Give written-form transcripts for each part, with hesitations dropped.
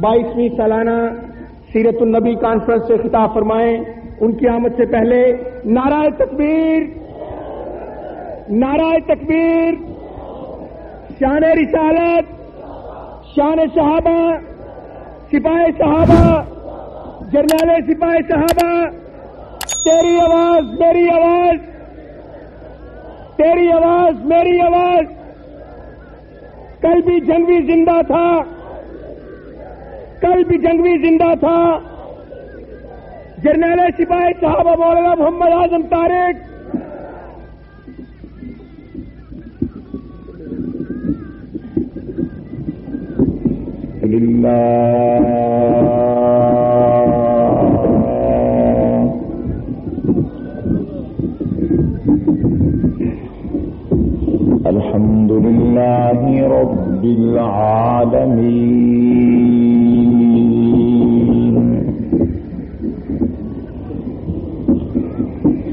22ویں سالانہ سیرت النبی کانفرنس سے خطاب فرمائیں۔ ان کی آمد سے پہلے نعرہ تکبیر، نعرہ تکبیر، شان رسالت، شان صحابہ، سپاہ صحابہ، جرنیل سپاہ صحابہ، تیری آواز میری آواز، تیری آواز میری آواز۔ کل بھی جنگوی زندہ تھا، کل بھی جنگوی زندہ تھا، جرنیل سپاہ صحابہ مولانا محمد اعظم طارق۔ الحمد لله رب العالمين،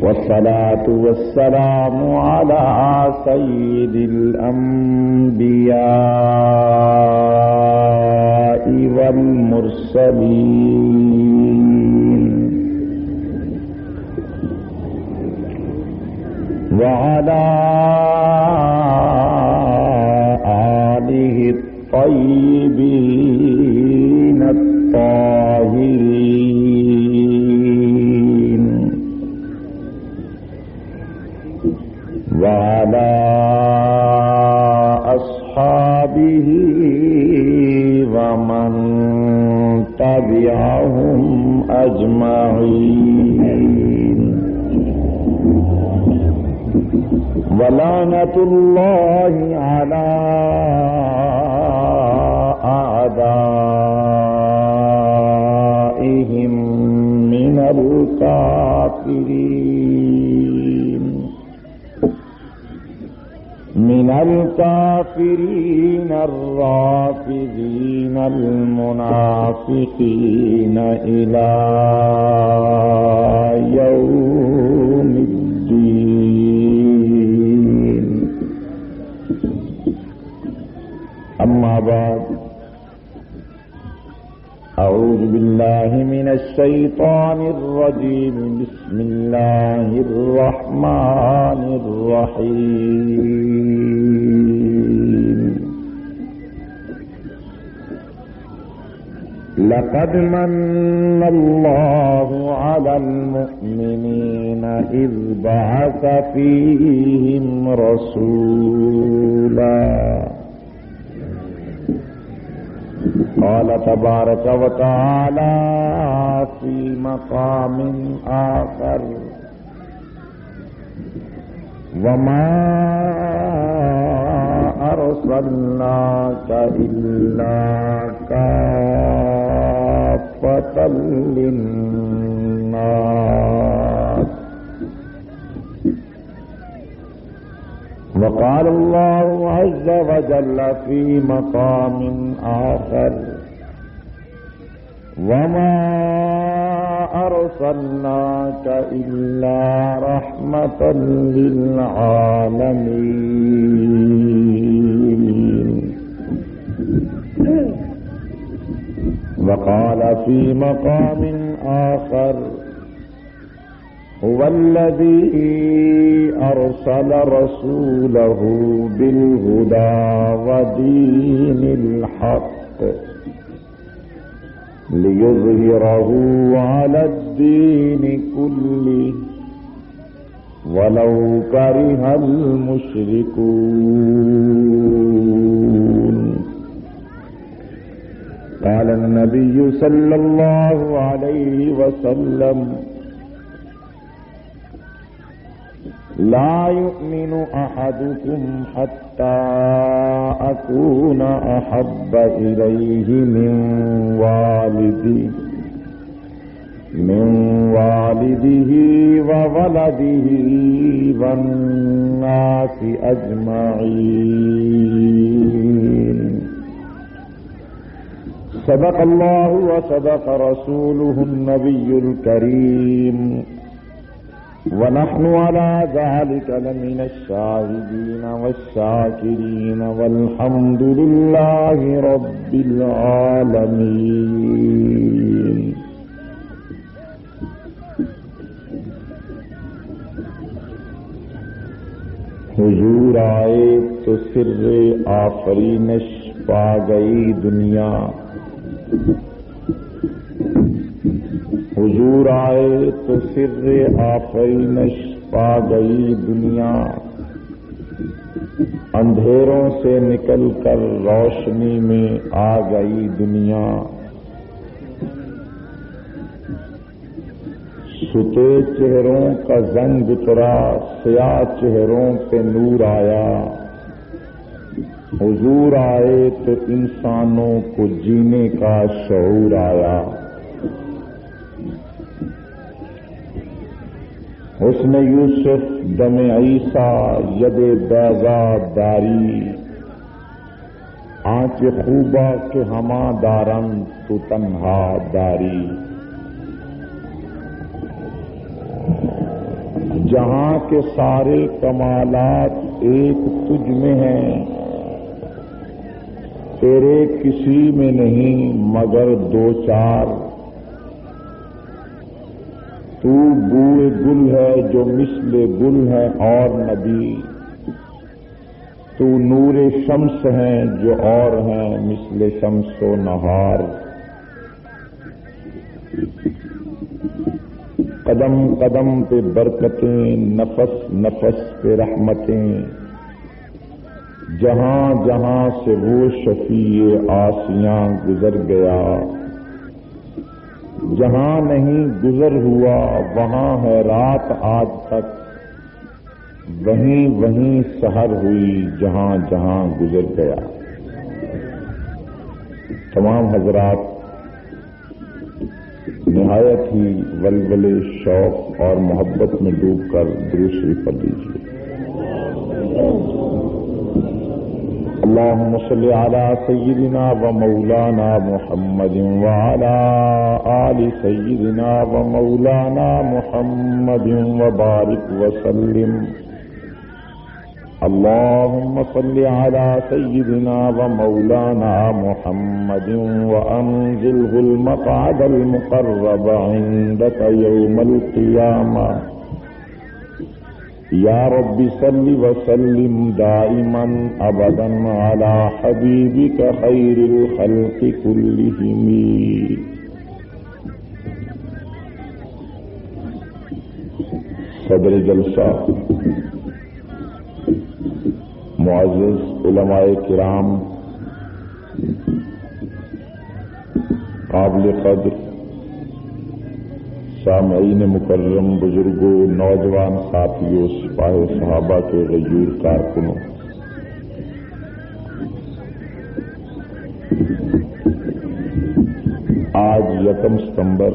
والصلاة والسلام على سيد الأنبياء والمرسلين، وعلى آله الطيبين الطاهرين، وعلى أصحابه ومن تبعهم أجمعين، ولعنة الله على أعدائهم من الكافرين الرافضين المنافقين إلى يوم الدين. أما بعد، أعوذ بالله من الشيطان الرجيم. بسم الله الرحمن الرحيم. لقد من الله على المؤمنين إذ بعث فيهم رسولا. قال تبارك وتعالى في مقام آخر: وما أرسلناك إلا كافة للناس. وقال الله عز وجل في مقام آخر: وما أرسلناك إلا رحمة للعالمين. وقال في مقام آخر: هو الذي أرسل رسوله بالهدى ودين الحق ليظهره على الدين كله ولو كره المشركون. قال النبي صلى الله عليه وسلم: لا يؤمن أحدكم حتى أكون أحب إليه من والده وولده والناس أجمعين. صدق الله وصدق رسوله النبي الكريم. ونحن على ذلك لمن الشاهدين والشاكرين والحمد لله رب العالمين. حضور آئے تو سر آفرینش پا گئی دنیا. حضور آئے تو سر آفرینش پا گئی دنیا. اندھیروں سے نکل کر روشنی میں آ گئی دنیا. ستے چہروں کا زنگ اترا، سیاہ چہروں پہ نور آیا. حضور آئے تو انسانوں کو جینے کا شعور آیا. حسن یوسف دم عیسیٰ ید بیضا داری. آنچ خوبا کے ہما دارن تو تنہا داری. جہاں کے سارے کمالات ایک تجھ میں ہیں، تیرے کسی میں نہیں مگر دو چار. تو بوئے گل ہے جو مثل گل ہے اور نبی. تو نور شمس ہیں جو اور ہیں مثل شمس و نہار. قدم قدم پہ برکتیں، نفس نفس پہ رحمتیں. جہاں جہاں سے وہ شفیع آسیاں گزر گیا. جہاں نہیں گزر ہوا وہاں ہے رات آج تک. وہیں وہیں سحر ہوئی جہاں جہاں گزر گیا. تمام حضرات نہایت ہی ولولے شوق اور محبت میں ڈوب کر درود شریف پڑھ لیجیے. اللهم صل على سيدنا ومولانا محمد وعلى آل سيدنا ومولانا محمد وبارك وسلم. اللهم صل على سيدنا ومولانا محمد وأنزله المقعد المقرب عندك يوم القيامة. یا رب صل وسلم دائما ابدا على حبیبک خیر الخلق كلهم. صدر جلسہ معزز علماء کرام، قابل قدر سامعین مکرم، بزرگوں، نوجوان ساتھیوں، سپاہ صحابہ کے غیور کارکنوں، آج 1 ستمبر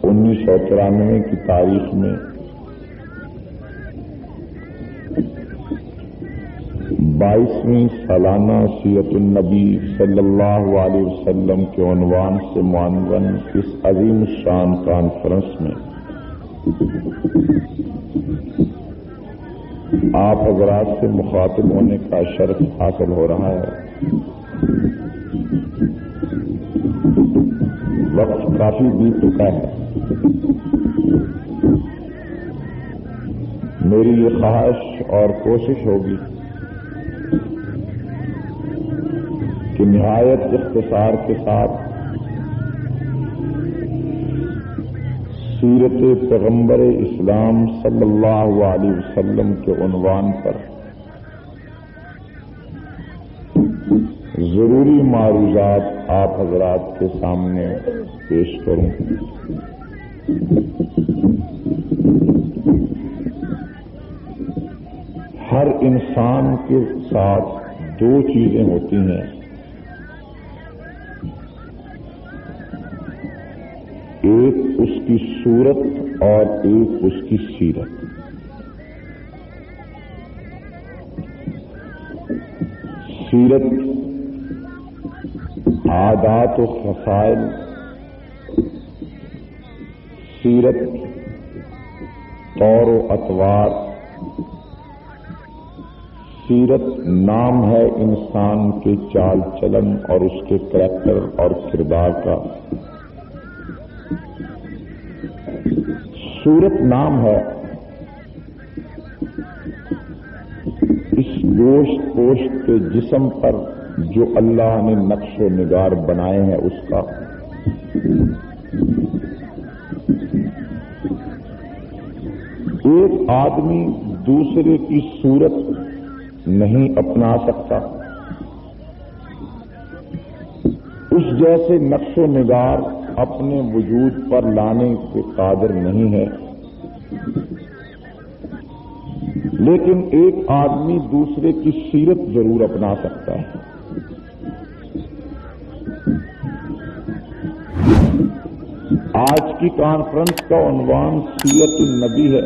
1993 کی تاریخ میں 22ویں سالانہ سیرت النبی صلی اللہ علیہ وسلم کے عنوان سے معنون اس عظیم شان کانفرنس میں آپ حضرات سے مخاطب ہونے کا شرف حاصل ہو رہا ہے. وقت کافی بیت چکا ہے. میری یہ خواہش اور کوشش ہوگی کہ نہایت اختصار کے ساتھ سیرت پیغمبر اسلام صلی اللہ علیہ وسلم کے عنوان پر ضروری معروضات آپ حضرات کے سامنے پیش کروں. ہر انسان کے ساتھ 2 چیزیں ہوتی ہیں. ایک اس کی صورت اور ایک اس کی سیرت. سیرت عادات و خصائل سیرت، طور و اطوار. سیرت نام ہے انسان کے چال چلن اور اس کے کریکٹر اور کردار کا. صورت نام ہے اس گوشت پوشت کے جسم پر جو اللہ نے نقش و نگار بنائے ہیں اس کا. ایک آدمی دوسرے کی صورت نہیں اپنا سکتا، اس جیسے نقش و نگار اپنے وجود پر لانے کے قادر نہیں ہے، لیکن ایک آدمی دوسرے کی سیرت ضرور اپنا سکتا ہے. آج کی کانفرنس کا عنوان سیرت النبی ہے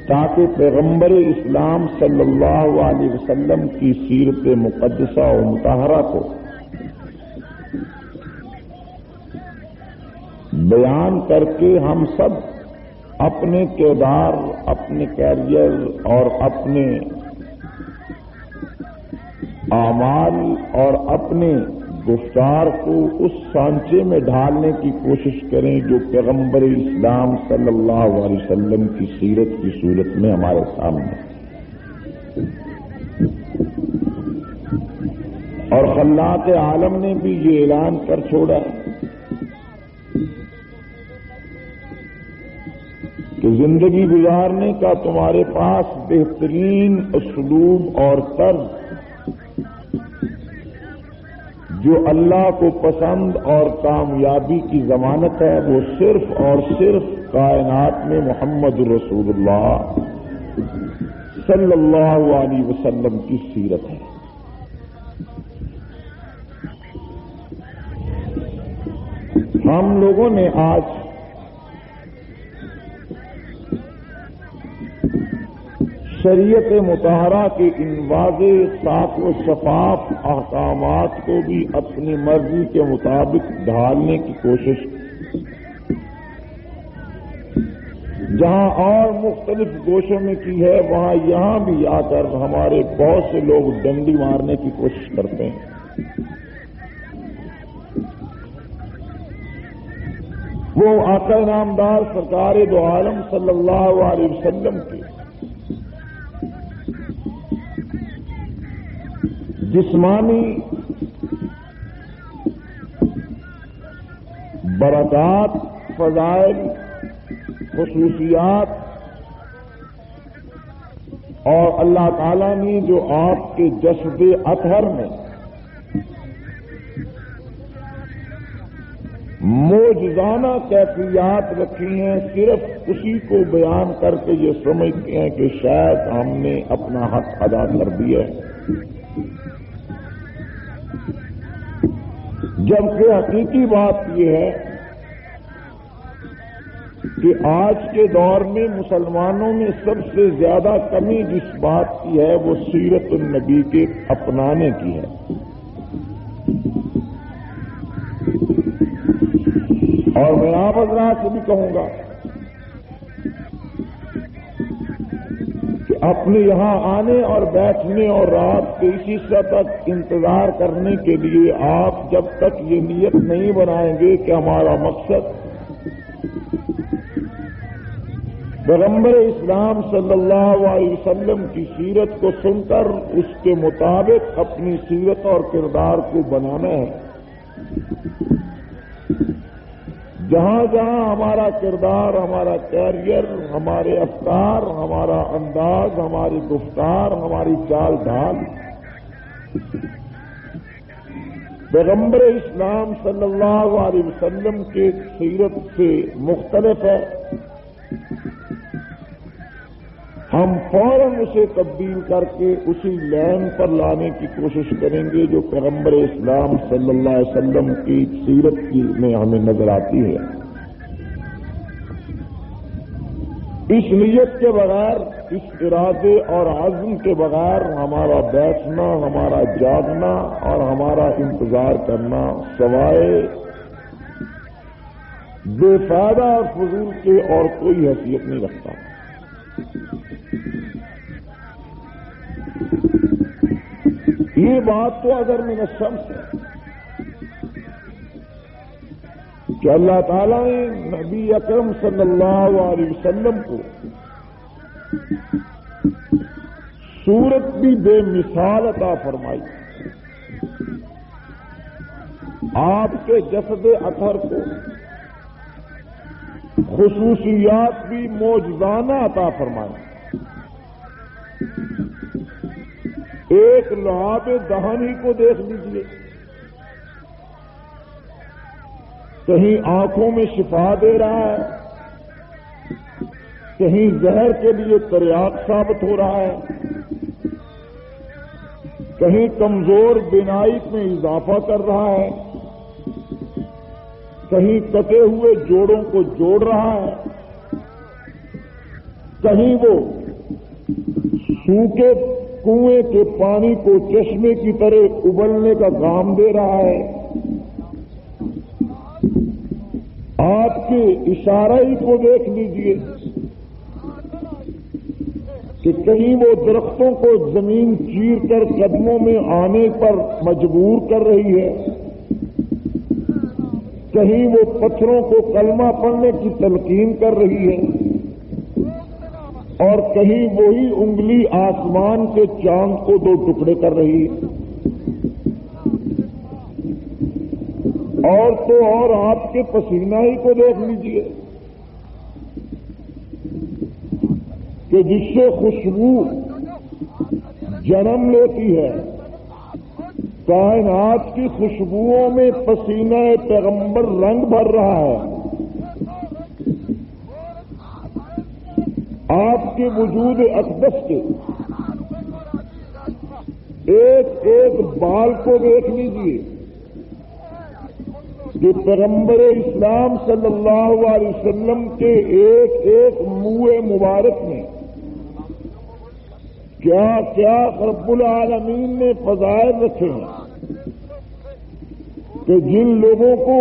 تاکہ پیغمبر اسلام صلی اللہ علیہ وسلم کی سیرت مقدسہ و مطہرہ کو بیان کر کے ہم سب اپنے کردار، اپنے کیریئر اور اپنے اعمال اور اپنے گفتار کو اس سانچے میں ڈھالنے کی کوشش کریں جو پیغمبر اسلام صلی اللہ علیہ وسلم کی سیرت کی صورت میں ہمارے سامنے. اور خلاق عالم نے بھی یہ اعلان کر چھوڑا کہ زندگی گزارنے کا تمہارے پاس بہترین اسلوب اور طرز جو اللہ کو پسند اور کامیابی کی ضمانت ہے وہ صرف اور صرف کائنات میں محمد رسول اللہ صلی اللہ علیہ وسلم کی سیرت ہے. ہم لوگوں نے آج شریعت مطہرہ کے ان واضح صاف و شفاف احکامات کو بھی اپنی مرضی کے مطابق ڈھالنے کی کوشش جہاں اور مختلف گوشوں میں کی ہے وہاں یہاں بھی آ کر ہمارے بہت سے لوگ ڈنڈی مارنے کی کوشش کرتے ہیں. وہ آقا انعامدار سرکار دو عالم صلی اللہ علیہ وسلم کے جسمانی برکات، فضائل، خصوصیات اور اللہ تعالیٰ نے جو آپ کے جسد اطہر میں معجزانہ کیفیات رکھی ہیں صرف اسی کو بیان کر کے یہ سمجھتے ہیں کہ شاید ہم نے اپنا حق ادا کر دیا ہے، جبکہ حقیقی بات یہ ہے کہ آج کے دور میں مسلمانوں میں سب سے زیادہ کمی جس بات کی ہے وہ سیرت النبی کے اپنانے کی ہے. اور میں آپ حضرات سے بھی کہوں گا کہ اپنے یہاں آنے اور بیٹھنے اور رات کے اسی سطح تک انتظار کرنے کے لیے آپ جب تک یہ نیت نہیں بنائیں گے کہ ہمارا مقصد پیغمبر اسلام صلی اللہ علیہ وسلم کی سیرت کو سن کر اس کے مطابق اپنی سیرت اور کردار کو بنانا ہے، جہاں جہاں ہمارا کردار، ہمارا کیریئر، ہمارے افکار، ہمارا انداز، ہماری گفتار، ہماری چال ڈھال پیغمبر اسلام صلی اللہ علیہ وسلم کے سیرت سے مختلف ہے، ہم فوراً اسے تبدیل کر کے اسی لین پر لانے کی کوشش کریں گے جو پیغمبر اسلام صلی اللہ علیہ وسلم کی سیرت میں ہمیں نظر آتی ہے. اس نیت کے بغیر، اس ارادے اور عزم کے بغیر ہمارا بیٹھنا، ہمارا جاگنا اور ہمارا انتظار کرنا سوائے بے فائدہ اور فضول کے اور کوئی حیثیت نہیں رکھتا۔ یہ بات تو اگر من الشمس ہے کہ اللہ تعالیٰ نے نبی اکرم صلی اللہ علیہ وسلم کو صورت بھی بے مثال عطا فرمائی، آپ کے جسد اطہر کو خصوصیات بھی معجزانہ عطا فرمائی۔ ایک لعاب دہانی کو دیکھ لیجیے، کہیں آنکھوں میں شفا دے رہا ہے، کہیں زہر کے لیے تریاق ثابت ہو رہا ہے، کہیں کمزور بینائی میں اضافہ کر رہا ہے، کہیں کٹے ہوئے جوڑوں کو جوڑ رہا ہے، کہیں وہ سوکھے کنویں کے پانی کو چشمے کی طرح ابلنے کا کام دے رہا ہے۔ آپ کے اشارہ ہی کو دیکھ لیجئے کہ کہیں وہ درختوں کو زمین چیر کر قدموں میں آنے پر مجبور کر رہی ہے، کہیں وہ پتھروں کو کلمہ پڑھنے کی تلقین کر رہی ہے، اور کہیں وہی انگلی آسمان کے چاند کو دو ٹکڑے کر رہی ہے۔ اور تو اور آپ کے پسینہ ہی کو دیکھ لیجئے کہ جس سے خوشبو جنم لیتی ہے، کائنات کی خوشبوؤں میں پسینہ پیغمبر رنگ بھر رہا ہے۔ آپ کے وجود اقدس کے ایک ایک بال کو دیکھ لیجیے کہ پیغمبر اسلام صلی اللہ علیہ وسلم کے ایک ایک منہ مبارک میں کیا کیا رب العالمین نے فضائل رکھے ہیں کہ جن لوگوں کو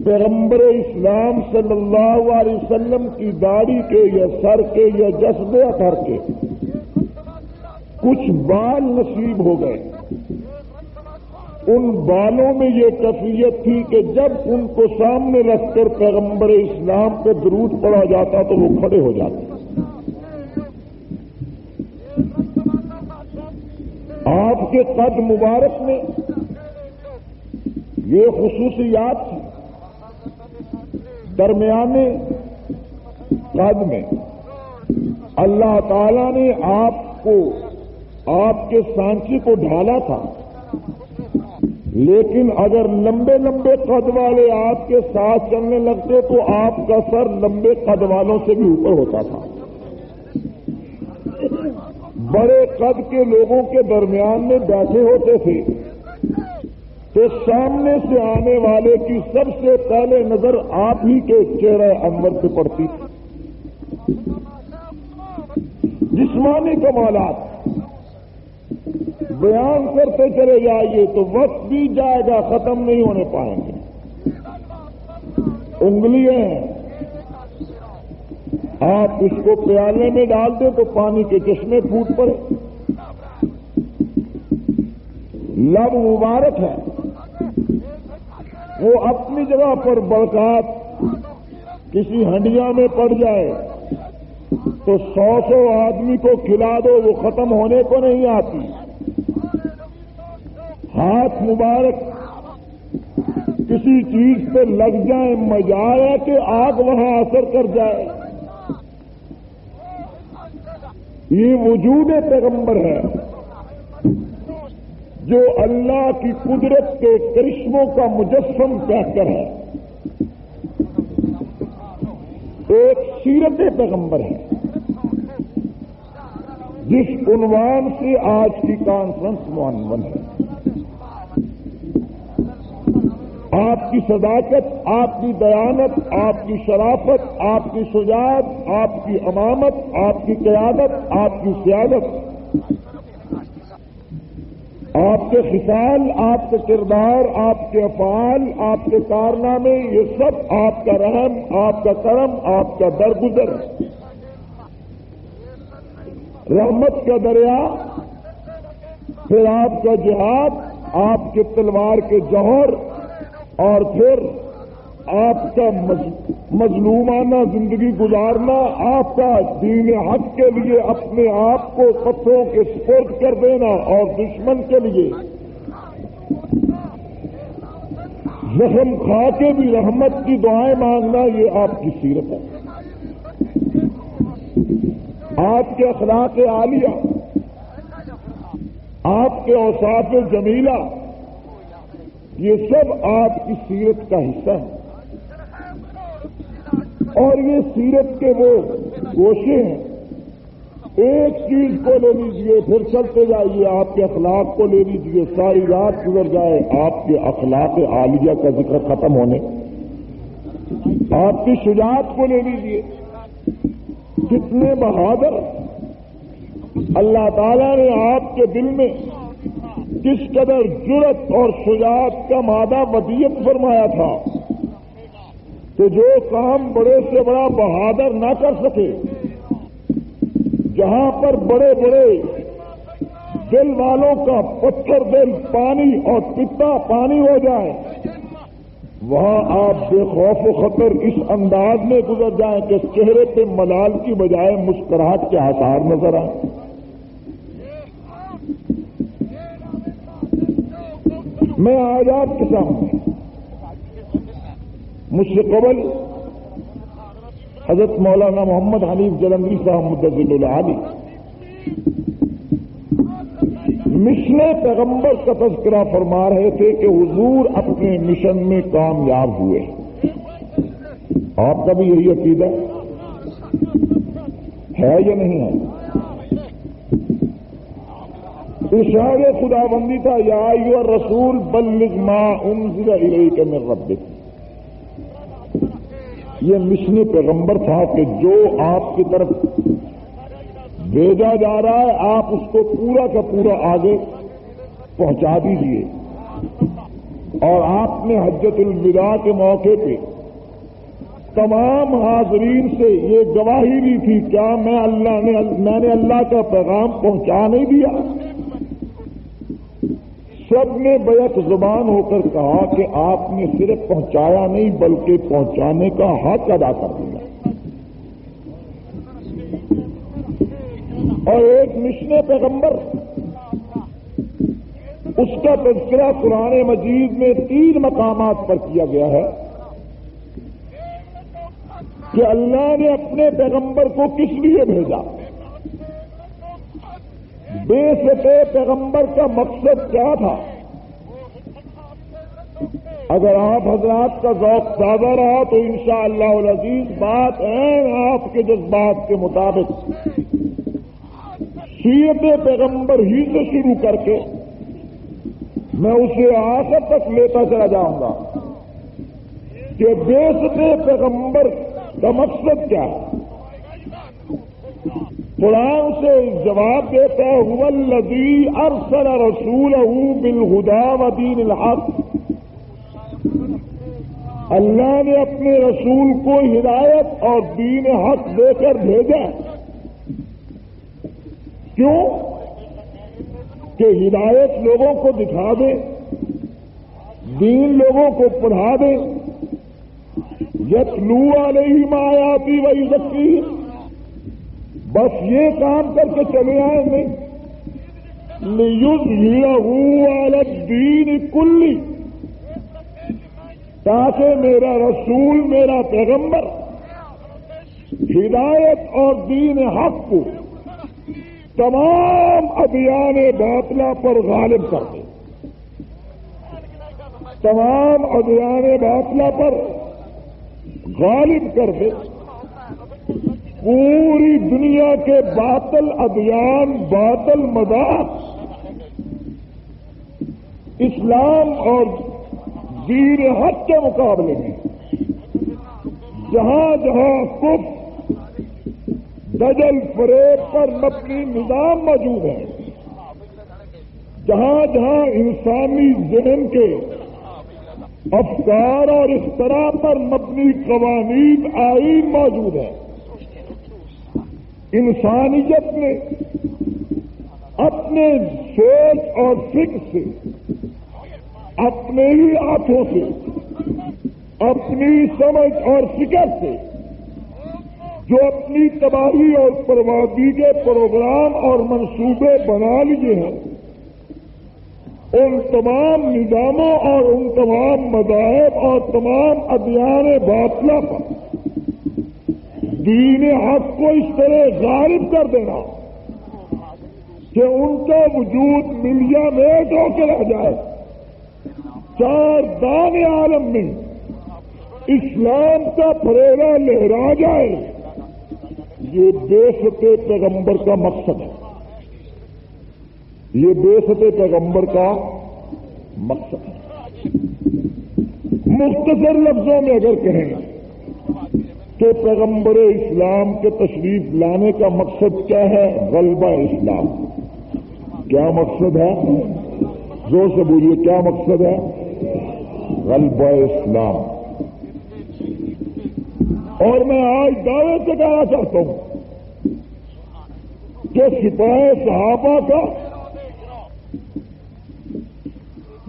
پیغمبر اسلام صلی اللہ علیہ وسلم کی داڑھی کے یا سر کے یا جسد اطہر کے کچھ بال نصیب ہو گئے، ان بالوں میں یہ کیفیت تھی کہ جب ان کو سامنے رکھ کر پیغمبر اسلام پہ درود پڑا جاتا تو وہ کھڑے ہو جاتے۔ آپ کے قد مبارک میں یہ خصوصیات تھی۔ درمیانے قد میں اللہ تعالی نے آپ کو آپ کے سانچے کو ڈھالا تھا، لیکن اگر لمبے لمبے قد والے آپ کے ساتھ چلنے لگتے تو آپ کا سر لمبے قد والوں سے بھی اوپر ہوتا تھا۔ بڑے قد کے لوگوں کے درمیان میں بیٹھے ہوتے تھے تو سامنے سے آنے والے کی سب سے پہلے نظر آپ ہی کے چہرہ انور پہ پڑتی تھی۔ جسمانی کمالات بیان کرتے چلے جائیے تو وقت بھی جائے گا، ختم نہیں ہونے پائیں گے۔ انگلیاں ہیں، آپ اس کو پیالے میں ڈال دیں تو پانی کے چشمے پھوٹ پڑے۔ لب مبارک ہے، وہ اپنی جگہ پر برکات کسی ہنڈیا میں پڑ جائے تو 100 آدمی کو کھلا دو، وہ ختم ہونے کو نہیں آتی۔ ہاتھ مبارک کسی چیز پہ لگ جائے، مزہ ہے کہ آگ وہاں اثر کر جائے۔ یہ وجود پیغمبر ہے جو اللہ کی قدرت کے کرشموں کا مجسم کہہ کر ہے، ایک سیرت پیغمبر ہے جس عنوان سے آج کی کانفرنس عنوان ہے۔ آپ کی صداقت، آپ کی دیانت، آپ کی شرافت، آپ کی شجاعت، آپ کی امامت، آپ کی قیادت، آپ کی سیادت آپ کے خصال، آپ کے کردار، آپ کے افعال، آپ کے کارنامے، یہ سب آپ کا رحم، آپ کا کرم، آپ کا درگزر، رحمت کا دریا، پھر آپ کا جہاد، آپ کے تلوار کے جوہر، اور پھر آپ کا مظلومانہ زندگی گزارنا، آپ کا دین حق کے لیے اپنے آپ کو پتھروں کے سپرد کر دینا، اور دشمن کے لیے زخم کھا کے بھی رحمت کی دعائیں مانگنا، یہ آپ کی سیرت ہے۔ آپ کے اخلاق عالیہ، آپ کے اوصاف جمیلہ، یہ سب آپ کی سیرت کا حصہ ہے، اور یہ سیرت کے وہ گوشے ہیں۔ ایک چیز کو لے لیجئے، پھر چلتے جائیے، آپ کے اخلاق کو لے لیجئے، ساری رات گزر جائے آپ کے اخلاق عالیہ کا ذکر ختم ہونے۔ آپ کی شجاعت کو لے لیجئے، کتنے بہادر اللہ تعالیٰ نے آپ کے دل میں کس قدر جرأت اور شجاعت کا مادہ ودیعت فرمایا تھا کہ جو کام بڑے سے بڑا بہادر نہ کر سکے، جہاں پر بڑے بڑے دل والوں کا پتھر دل پانی اور پتا پانی ہو جائے، وہاں آپ بے خوف و خطر اس انداز میں گزر جائیں کہ چہرے پہ ملال کی بجائے مسکراہٹ کے آثار نظر آئیں۔ میں آج آپ کے سامنے مجھ سے قبل حضرت مولانا محمد حنیف جلندری صاحب مدظل العالی مشن پیغمبر کا تذکرہ فرما رہے تھے کہ حضور اپنے مشن میں کامیاب ہوئے۔ آپ کا بھی یہی عقیدہ ہے یا نہیں ہے؟ ارشاد خداوندی تھا، یا ایھا الرسول بلغ ما انزل الیک من ربک۔ یہ مشن پیغمبر تھا کہ جو آپ کی طرف بھیجا جا رہا ہے آپ اس کو پورا کا پورا آگے پہنچا دیجیے۔ اور آپ نے حجۃ الوداع کے موقع پہ تمام حاضرین سے یہ گواہی دی تھی، کیا میں نے اللہ کا پیغام پہنچا نہیں دیا؟ سب نے بیک زبان ہو کر کہا کہ آپ نے صرف پہنچایا نہیں بلکہ پہنچانے کا حق ادا کر دیا۔ اور ایک مشن پیغمبر، اس کا تذکرہ قرآن مجید میں 3 مقامات پر کیا گیا ہے کہ اللہ نے اپنے پیغمبر کو کس لیے بھیجا، بعثت پیغمبر کا مقصد کیا تھا۔ اگر آپ حضرات کا ذوق تازہ رہا تو انشاءاللہ العزیز بات آپ کے جذبات کے مطابق سیرت پیغمبر ہی سے شروع کر کے میں اسے آخر تک لیتا چلا جاؤں گا کہ بعثت پیغمبر کا مقصد کیا ہے۔ قرآن سے جواب دیتا ہے، هو الذی ارسل رسولہ بالہدی ودین الحق۔ اللہ نے اپنے رسول کو ہدایت اور دین حق دے کر بھیجا۔ کیوں؟ کہ ہدایت لوگوں کو دکھا دے، دین لوگوں کو پڑھا دے، یتلو علیہم آیاتی ویزکیہم، بس یہ کام کر کے چلے آئیں گے۔ لیظہرہ علی الدین کلہ، تاکہ میرا رسول، میرا پیغمبر ہدایت اور دین حق کو تمام ادیان باطلہ پر غالب کر دے، تمام ادیان باطلہ پر غالب کر دے، پوری دنیا کے باطل ادیان، باطل مذاہب اسلام اور دین حق کے مقابلے میں جہاں جہاں کفر، دجل، فریب پر مبنی نظام موجود ہے، جہاں جہاں انسانی ذہن کے افکار اور اختراع پر مبنی قوانین آئین موجود ہیں، انسانیت نے اپنے سوچ اور فکر سے، اپنے ہی ہاتھوں سے، اپنی سمجھ اور فکر سے جو اپنی تباہی اور بربادی کے پروگرام اور منصوبے بنا لیے ہیں، ان تمام نظاموں اور ان تمام مذاہب اور تمام ادیان باطلہ پر دین حق کو اس طرح غالب کر دینا کہ ان کا وجود ملیا میٹ ہو کے رہ جائے، چار دان عالم میں اسلام کا پھریلا لہرا جائے، یہ بعثت پیغمبر کا مقصد ہے، یہ بعثت پیغمبر کا مقصد ہے۔ مختصر لفظوں میں اگر کہیں کہ پیغمبر اسلام کے تشریف لانے کا مقصد کیا ہے؟ غلبہ اسلام۔ کیا مقصد ہے؟ زور سے بولیے، کیا مقصد ہے؟ غلبہ اسلام۔ اور میں آج دعوے سے کہنا چاہتا ہوں کہ سپاہ صحابہ کا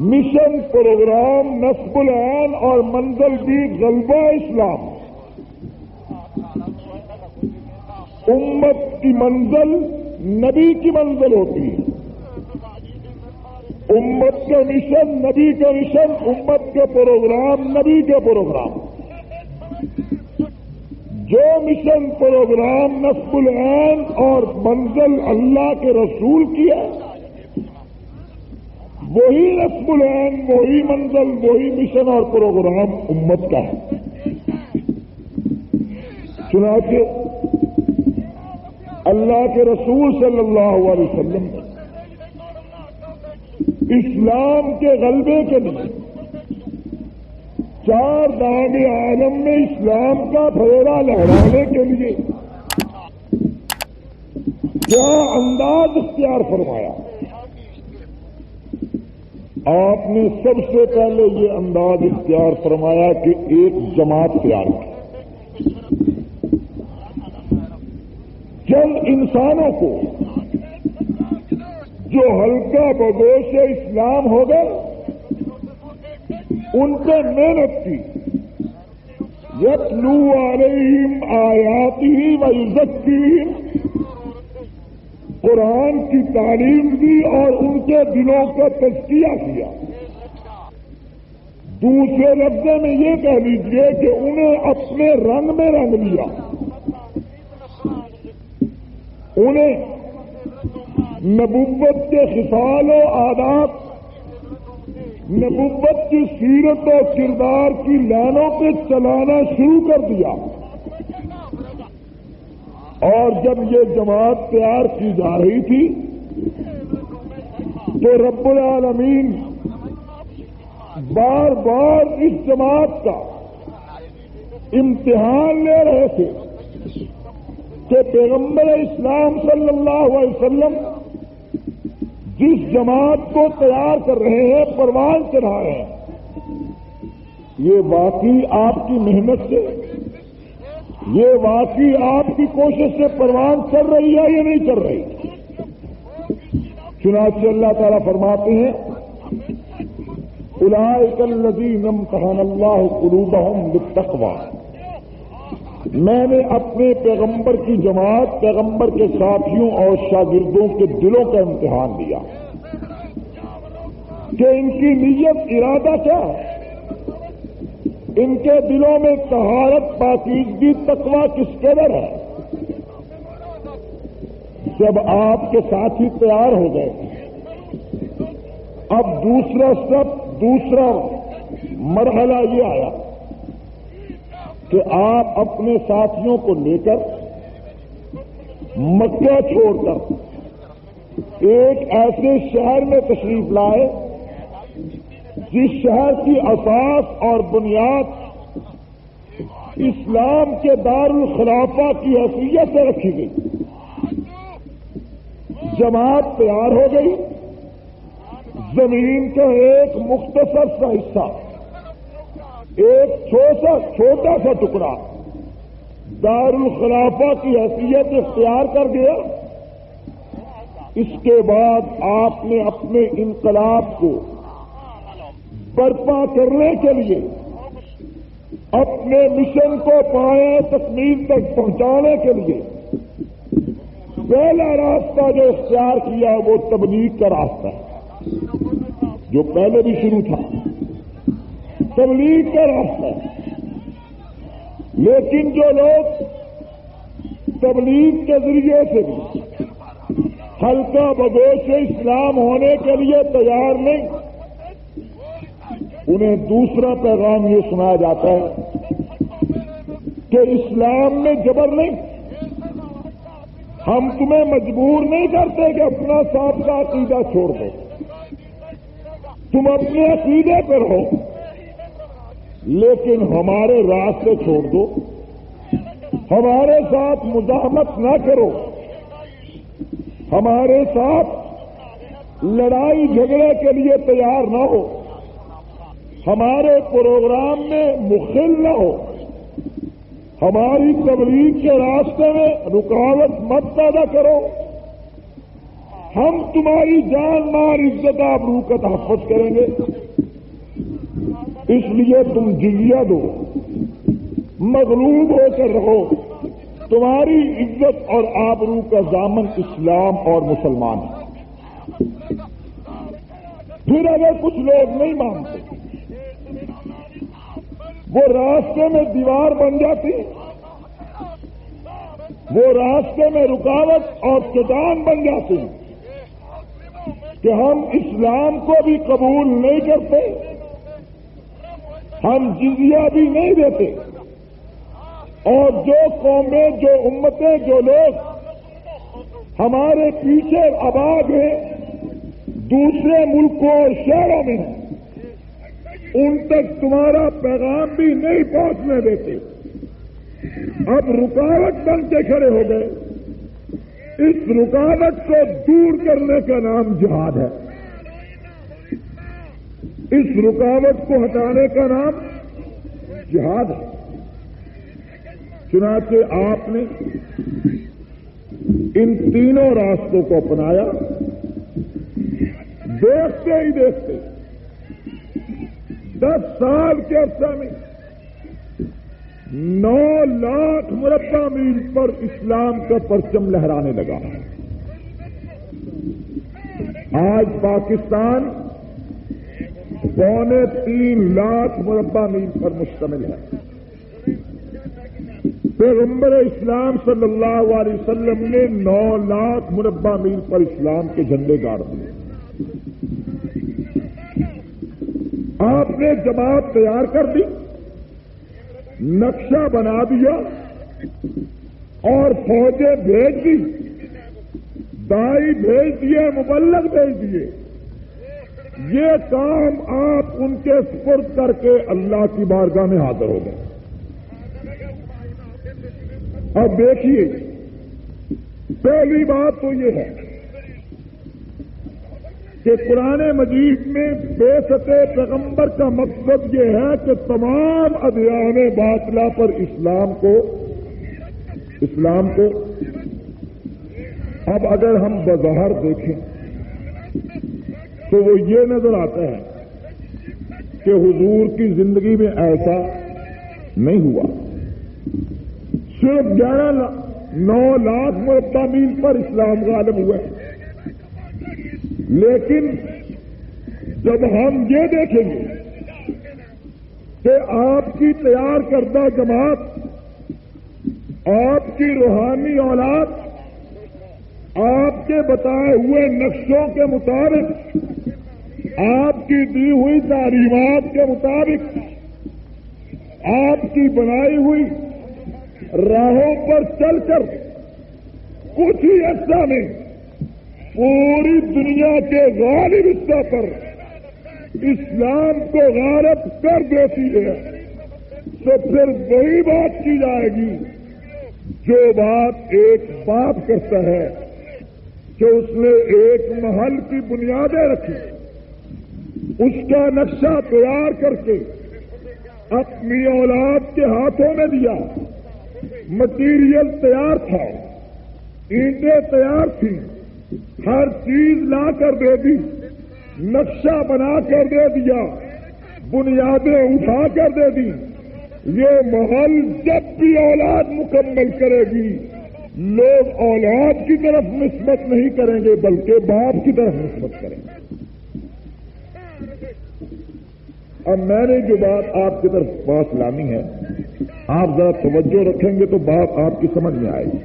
مشن، پروگرام، نصب العین اور منزل بھی غلبہ اسلام۔ امت کی منزل نبی کی منزل ہوتی ہے، امت کا مشن نبی کا مشن، امت کے پروگرام نبی کے پروگرام۔ جو مشن، پروگرام، نصب العین اور منزل اللہ کے رسول کی ہے، وہی نصب العین، وہی منزل، وہی مشن اور پروگرام امت کا ہے۔ چنانچہ اللہ کے رسول صلی اللہ علیہ وسلم نے اسلام کے غلبے کے لیے چار دان عالم میں اسلام کا پھیرا لہرانے کے لیے کیا انداز اختیار فرمایا؟ آپ نے سب سے پہلے یہ انداز اختیار فرمایا کہ ایک جماعت تیار کی، چند انسانوں کو جو ہلکا بدوش اسلام ہو گئے، ان پہ محنت کی، یتلو علیہم آیاتہ ویزکیہم، قرآن کی تعلیم دی اور ان کے دلوں کا تزکیہ کیا۔ دوسرے لفظوں میں یہ کہہ لیجیے کہ انہیں اپنے رنگ میں رنگ لیا، انہیں نبوت کے خصال و آداب، نبوت کی سیرت و کردار کی لائنوں پہ چلانا شروع کر دیا۔ اور جب یہ جماعت تیار کی جا رہی تھی تو رب العالمین بار بار اس جماعت کا امتحان لے رہے تھے کہ پیغمبر اسلام صلی اللہ علیہ وسلم جس جماعت کو تیار کر رہے ہیں، پروان چڑھا رہے ہیں، یہ واقعی آپ کی محنت سے، یہ واقعی آپ کی کوشش سے پروان چڑھ رہی ہے یا نہیں چڑھ رہی؟ چنانچہ اللہ تعالیٰ فرماتے ہیں اولئک الذین امتحن اللہ قلوبہم بالتقوی، میں نے اپنے پیغمبر کی جماعت، پیغمبر کے ساتھیوں اور شاگردوں کے دلوں کا امتحان لیا کہ ان کی نیت، ارادہ کیا ہے، ان کے دلوں میں طہارت، پاکیزگی، تقویٰ کس قدر ہے۔ جب آپ کے ساتھی تیار ہو گئے، اب دوسرا مرحلہ یہ آیا کہ آپ اپنے ساتھیوں کو لے کر مکہ چھوڑ کر ایک ایسے شہر میں تشریف لائے جس شہر کی اساس اور بنیاد اسلام کے دارالخلافہ کی حیثیت سے رکھی گئی۔ جماعت تیار ہو گئی، زمین کا ایک مختصر سا حصہ، ایک چھوٹا سا ٹکڑا دارالخلافہ کی حیثیت اختیار کر گیا۔ اس کے بعد آپ نے اپنے انقلاب کو برپا کرنے کے لیے، اپنے مشن کو پائے تکمیل تک پہنچانے کے لیے پہلا راستہ جو اختیار کیا وہ تبلیغ کا راستہ ہے، جو پہلے بھی شروع تھا، تبلیغ کا راستہ ہے۔ لیکن جو لوگ تبلیغ کے ذریعے سے بھی ہلکا بدوش اسلام ہونے کے لیے تیار نہیں، انہیں دوسرا پیغام یہ سنایا جاتا ہے کہ اسلام میں جبر نہیں، ہم تمہیں مجبور نہیں کرتے کہ اپنا سابقہ عقیدہ چھوڑ دو، تم اپنے عقیدے پر ہو، لیکن ہمارے راستے چھوڑ دو، ہمارے ساتھ مزاحمت نہ کرو، ہمارے ساتھ لڑائی جھگڑے کے لیے تیار نہ ہو، ہمارے پروگرام میں مخل نہ ہو، ہماری تبلیغ کے راستے میں رکاوٹ مت پیدا کرو، ہم تمہاری جان مال عزت آبرو کا تحفظ کریں گے، اس لیے تم جزیہ دو، مغلوب ہو کر رہو، تمہاری عزت اور آبرو کا ضامن اسلام اور مسلمان ہے۔ پھر اگر کچھ لوگ نہیں مانتے، وہ راستے میں دیوار بن جاتی، وہ راستے میں رکاوٹ اور چٹان بن جاتی کہ ہم اسلام کو بھی قبول نہیں کرتے، ہم جزیہ بھی نہیں دیتے، اور جو قومیں، جو امتیں، جو لوگ ہمارے پیچھے آباد ہیں، دوسرے ملکوں اور شہروں میں ہیں، ان تک تمہارا پیغام بھی نہیں پہنچنے دیتے۔ اب رکاوٹ بن کے کھڑے ہو گئے، اس رکاوٹ کو دور کرنے کا نام جہاد ہے، اس رکاوٹ کو ہٹانے کا نام جہاد ہے۔ چنانچہ آپ نے ان تینوں راستوں کو اپنایا، دیکھتے ہی دیکھتے 10 سال کے عرصہ میں 9 لاکھ مربع میل پر اسلام کا پرچم لہرانے لگا۔ آج پاکستان 3.25 لاکھ مربع میل پر مشتمل ہے۔ پیغمبر اسلام صلی اللہ علیہ وسلم نے 9 لاکھ مربع میل پر اسلام کے جھنڈے گاڑ دیے۔ آپ نے جماعت تیار کر دی، نقشہ بنا دیا اور فوجیں بھیج دی، دائی بھیج دیے، مبلغ بھیج دیے۔ یہ کام آپ ان کے سپرد کر کے اللہ کی بارگاہ میں حاضر ہو گئے۔ اب دیکھیے، پہلی بات تو یہ ہے کہ قرآن مجید میں بعثت پیغمبر کا مقصد یہ ہے کہ تمام ادیان باطلہ پر اسلام کو اب اگر ہم بظاہر دیکھیں تو وہ یہ نظر آتا ہے کہ حضور کی زندگی میں ایسا نہیں ہوا، صرف 9 لاکھ مربع میل پر اسلام غالب ہوا ہے۔ لیکن جب ہم یہ دیکھیں گے کہ آپ کی تیار کردہ جماعت، آپ کی روحانی اولاد، آپ کے بتائے ہوئے نقشوں کے مطابق، آپ کی دی ہوئی تعلیمات کے مطابق، آپ کی بنائی ہوئی راہوں پر چل کر کچھ ہی عرصہ میں پوری دنیا کے غالب حصہ پر اسلام کو غالب کر دیتی ہے، تو پھر وہی بات کی جائے گی جو بات ایک باپ کرتا ہے کہ اس نے ایک محل کی بنیادیں رکھی، اس کا نقشہ تیار کر کے اپنی اولاد کے ہاتھوں میں دیا. مٹیریل تیار تھا, اینٹیں تیار تھیں, ہر چیز لا کر دے دی, نقشہ بنا کر دے دیا, بنیادیں اٹھا کر دے دی. یہ محل جب بھی اولاد مکمل کرے گی, لوگ اولاد کی طرف نسبت نہیں کریں گے بلکہ باپ کی طرف نسبت کریں گے. اب میں نے جو بات آپ کی طرف پاس لانی ہے, آپ ذرا توجہ رکھیں گے تو بات آپ کی سمجھ میں آئے گی.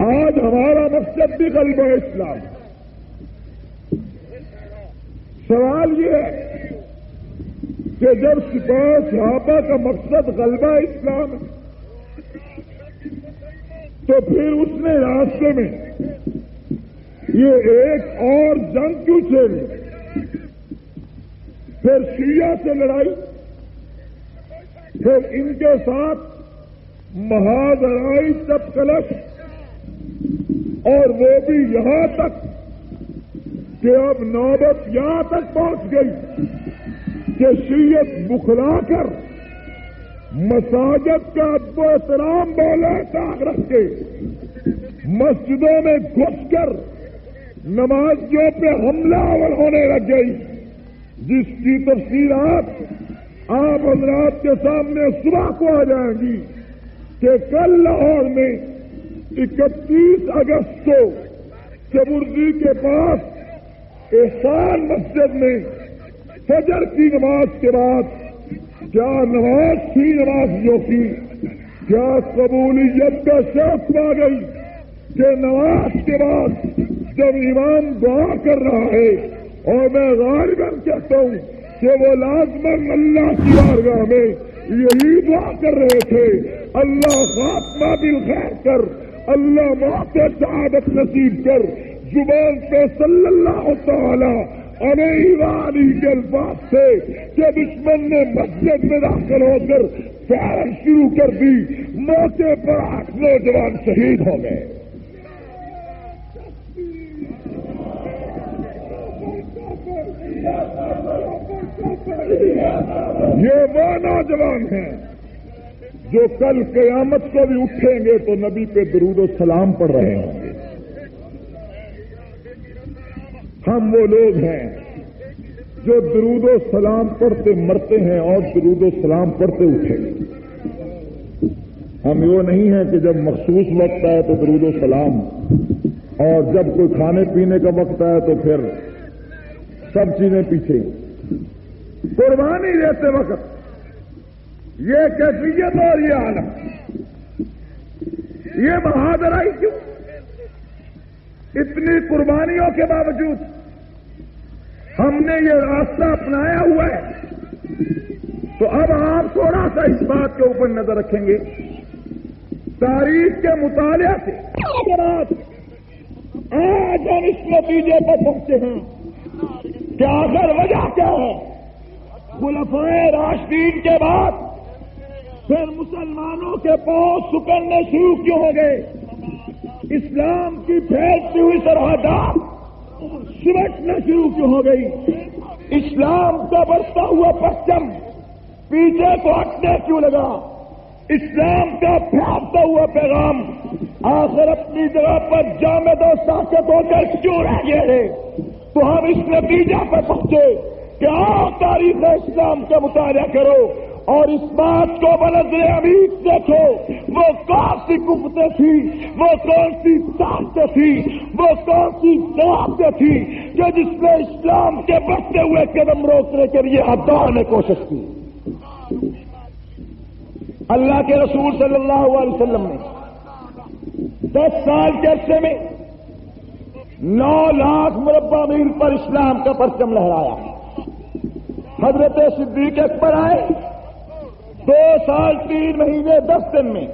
آج ہمارا مقصد بھی غلبہ اسلام. سوال یہ ہے کہ جب سپاہ صحابہ کا مقصد غلبہ اسلام ہے تو پھر اس نے راستے میں یہ ایک اور جنگ کیوں چھیڑی؟ پھر شیعہ سے لڑائی, پھر ان کے ساتھ مہاذرائی تب کلش, اور وہ بھی یہاں تک کہ اب نوبت یہاں تک پہنچ گئی کہ شیعت بکھلا کر مساجد کا ادب و احترام بولے تاک رکھ کے مسجدوں میں گھس کر نمازیوں پہ حملہ آور ہونے لگ گئی, جس کی تفصیلات آپ حضرات کے سامنے صبح کو آ جائیں گی کہ کل لاہور میں 31 اگست کو چبردی کے پاس احسان مسجد میں فجر کی نماز کے بعد کیا نماز تھی نمازیوں کی, کیا قبولیت کا شوق پا گئی کہ نماز کے بعد جب امام دعا کر رہا ہے اور میں غالباً کہتا ہوں کہ وہ لازماً اللہ کی بارگاہ میں یہی دعا کر رہے تھے, اللہ خاتمہ بالخیر کر, اللہ موت سعادت نصیب کر. زبان پہ صلی اللہ تعالی علیہ وآلہ کے الفاظ سے کہ دشمن نے مسجد میں داخل ہو کر فائرنگ شروع کر دی, موقع پر 8 نوجوان شہید ہو گئے. یہ وہ نوجوان ہیں جو کل قیامت کو بھی اٹھیں گے تو نبی پہ درود و سلام پڑھ رہے ہوں گے. ہم وہ لوگ ہیں جو درود و سلام پڑھتے مرتے ہیں اور درود و سلام پڑھتے اٹھیں گے. ہم وہ نہیں ہیں کہ جب مخصوص وقت آئے تو درود و سلام, اور جب کوئی کھانے پینے کا وقت آئے تو پھر سب چیزیں پیچھے. قربانی دیتے وقت یہ کیفیت اور یہ حالت, یہ بہادرائی کیوں؟ اتنی قربانیوں کے باوجود ہم نے یہ راستہ اپنایا ہوا ہے. تو اب آپ تھوڑا سا اس بات کے اوپر نظر رکھیں گے, تاریخ کے مطالعہ سے آج ہم اس نتیجے پر پہنچے ہیں کہ آخر وجہ کیا ہے. خلفائے راشدین کے بعد پھر مسلمانوں کے پاؤں سکڑنے شروع کیوں ہو گئے؟ اسلام کی پھیلتی ہوئی سرحدات سمٹنا شروع کیوں ہو گئی؟ اسلام کا بڑھتا ہوا پرچم پیچھے کو ہٹنے کیوں لگا؟ اسلام کا پھیلتا ہوا پیغام آخر اپنی جگہ پر جامد و ساکت ہو کر کیوں رہ گئے؟ تو ہم اس نتیجہ پر پہنچے کہ آپ تاریخ اسلام کا مطالعہ کرو اور اس بات کو بنظر عمیق دیکھو, وہ کون سی قوتیں تھی, وہ کون سی طاقتیں تھی, وہ کون سی طاقتیں تھی کہ جس نے اسلام کے بڑھتے ہوئے قدم روکنے کے لیے ہٹانے کی کوشش کی. اللہ کے رسول صلی اللہ علیہ وسلم نے 10 سال کے عرصے میں 9 لاکھ مربع میل پر اسلام کا پرچم لہرایا. حضرت صدیق اکبر آئے 2 سال 3 مہینے 10 دن میں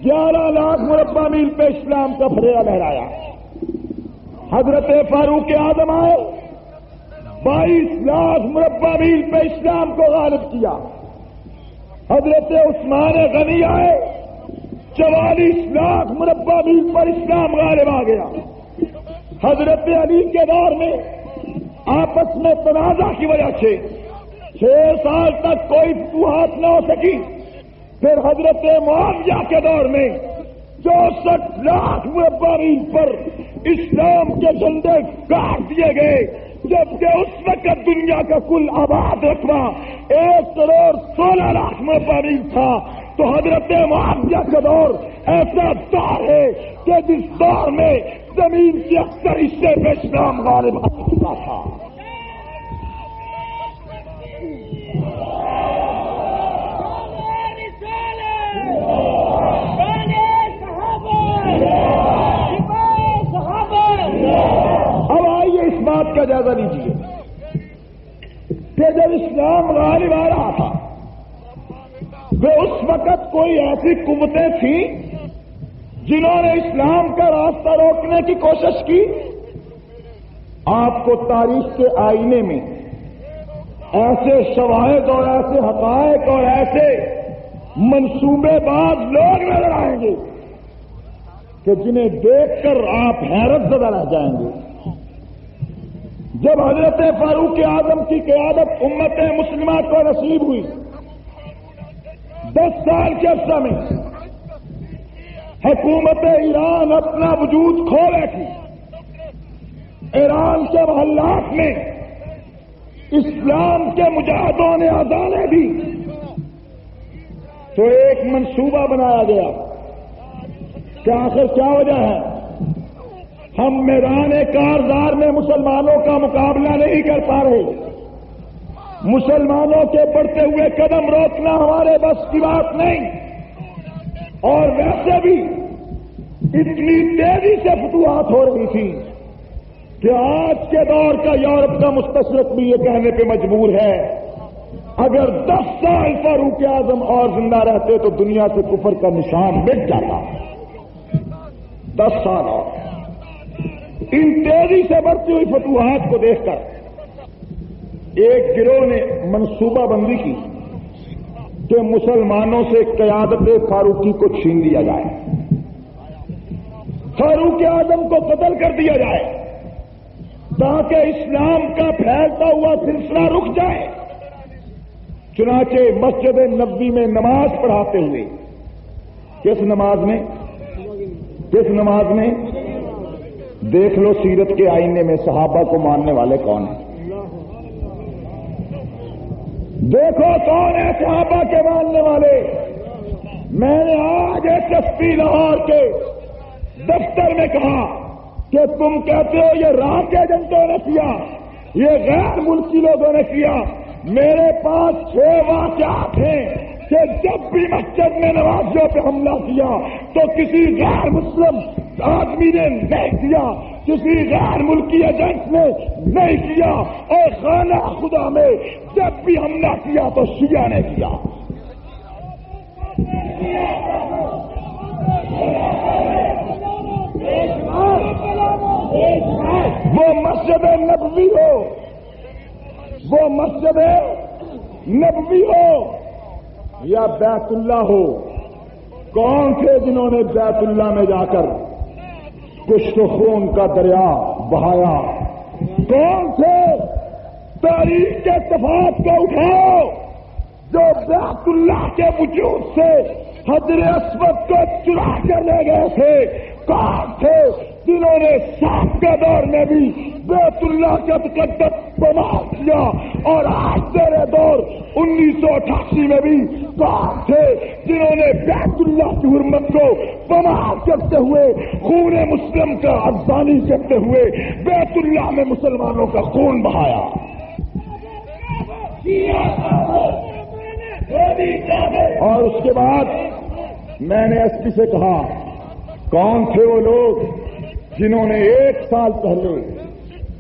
11 لاکھ مربع میل پہ اسلام کا پھریرا لہرایا. حضرت فاروق اعظم آئے 22 لاکھ مربع میل پہ اسلام کو غالب کیا. حضرت عثمان غنی آئے 44 لاکھ مربع میل پر اسلام غالب آ گیا. حضرت علی کے دور میں آپس میں تنازع کی وجہ سے 6 سال تک کوئی فتوحات نہ ہو سکی. پھر حضرت معاویہ کے دور میں 64 لاکھ مربع میل پر اسلام کے جھنڈے کاٹ دیے گئے، جبکہ اس وقت دنیا کا کل آباد رقبہ 1,16,00,000 مربع میل تھا. تو حضرت معاویہ کا دور ایسا دور ہے کہ جس دور میں زمین کے اکثر حصے پہ اسلام غالب آ چکا تھا. اب آئیے اس بات کا جائزہ لیجیے کہ جب اسلام غالب آ رہا تھا وہ اس وقت کوئی ایسی قوتیں تھیں جنہوں نے اسلام کا راستہ روکنے کی کوشش کی. آپ کو تاریخ کے آئینے میں ایسے شواہد اور ایسے حقائق اور ایسے منصوبے باز لوگ نظر آئیں گے کہ جنہیں دیکھ کر آپ حیرت زدہ رہ جائیں گے. جب حضرت فاروق اعظم کی قیادت امت مسلمہ کو نصیب ہوئی 10 سال کے عرصہ میں حکومت ایران اپنا وجود کھو بیٹھی. ایران کے محلات میں اسلام کے مجاہدوں نے اذانیں دی تو ایک منصوبہ بنایا گیا کہ آخر کیا وجہ ہے ہم میدان کارزار میں مسلمانوں کا مقابلہ نہیں کر پا رہے. مسلمانوں کے بڑھتے ہوئے قدم روکنا ہمارے بس کی بات نہیں. اور ویسے بھی اتنی تیزی سے فتوحات ہو رہی تھی کہ آج کے دور کا یورپ کا مستشرق بھی یہ کہنے پہ مجبور ہے اگر 10 سال فاروق اعظم اور زندہ رہتے تو دنیا سے کفر کا نشان مٹ جاتا. 10 سال اور ان تیزی سے بڑھتی ہوئی فتوحات کو دیکھ کر ایک گروہ نے منصوبہ بندی کی کہ مسلمانوں سے قیادت فاروقی کو چھین لیا جائے، فاروق اعظم کو قتل کر دیا جائے تاکہ اسلام کا پھیلتا ہوا سلسلہ رک جائے. چنانچہ مسجد نبوی میں نماز پڑھاتے ہوئے کس نماز میں دیکھ لو سیرت کے آئینے میں صحابہ کو ماننے والے کون ہیں. دیکھو کون ہے صحابہ کے ماننے والے. میں نے آج ایس ایس پی لاہور کے دفتر میں کہا کہ تم کہتے ہو یہ راہ کے ایجنٹوں نے کیا، یہ غیر ملکی لوگوں نے کیا. میرے پاس 6 واقعات ہیں کہ جب بھی مسجد میں نمازیوں پہ حملہ کیا تو کسی غیر مسلم آدمی نے نہیں کیا، کسی غیر ملکی ایجنٹ نے نہیں کیا، اور خانہ خدا میں جب بھی حملہ کیا تو شیعہ نے کیا. وہ مسجد نبوی ہو، وہ مسجد نبوی ہو یا بیت اللہ ہو، کون تھے جنہوں نے بیت اللہ میں جا کر کشت و خون کا دریا بہایا؟ کون تھے؟ تاریخ کے صفحات کو اٹھاؤ جو بیت اللہ کے وجود سے حجر اسود کو چرا کر لے گئے تھے. کون تھے جنہوں نے سابقہ دور میں بھی بیت اللہ کا تقدس بمال کیا؟ اور آج تیرے دور 1988 میں بھی کون تھے جنہوں نے بیت اللہ کی حرمت کو بمال کرتے ہوئے خون مسلم کا افزانی کرتے ہوئے بیت اللہ میں مسلمانوں کا خون بہایا؟ اور اس کے بعد میں نے ایس پی سے کہا کون تھے وہ لوگ جنہوں نے 1 سال پہلے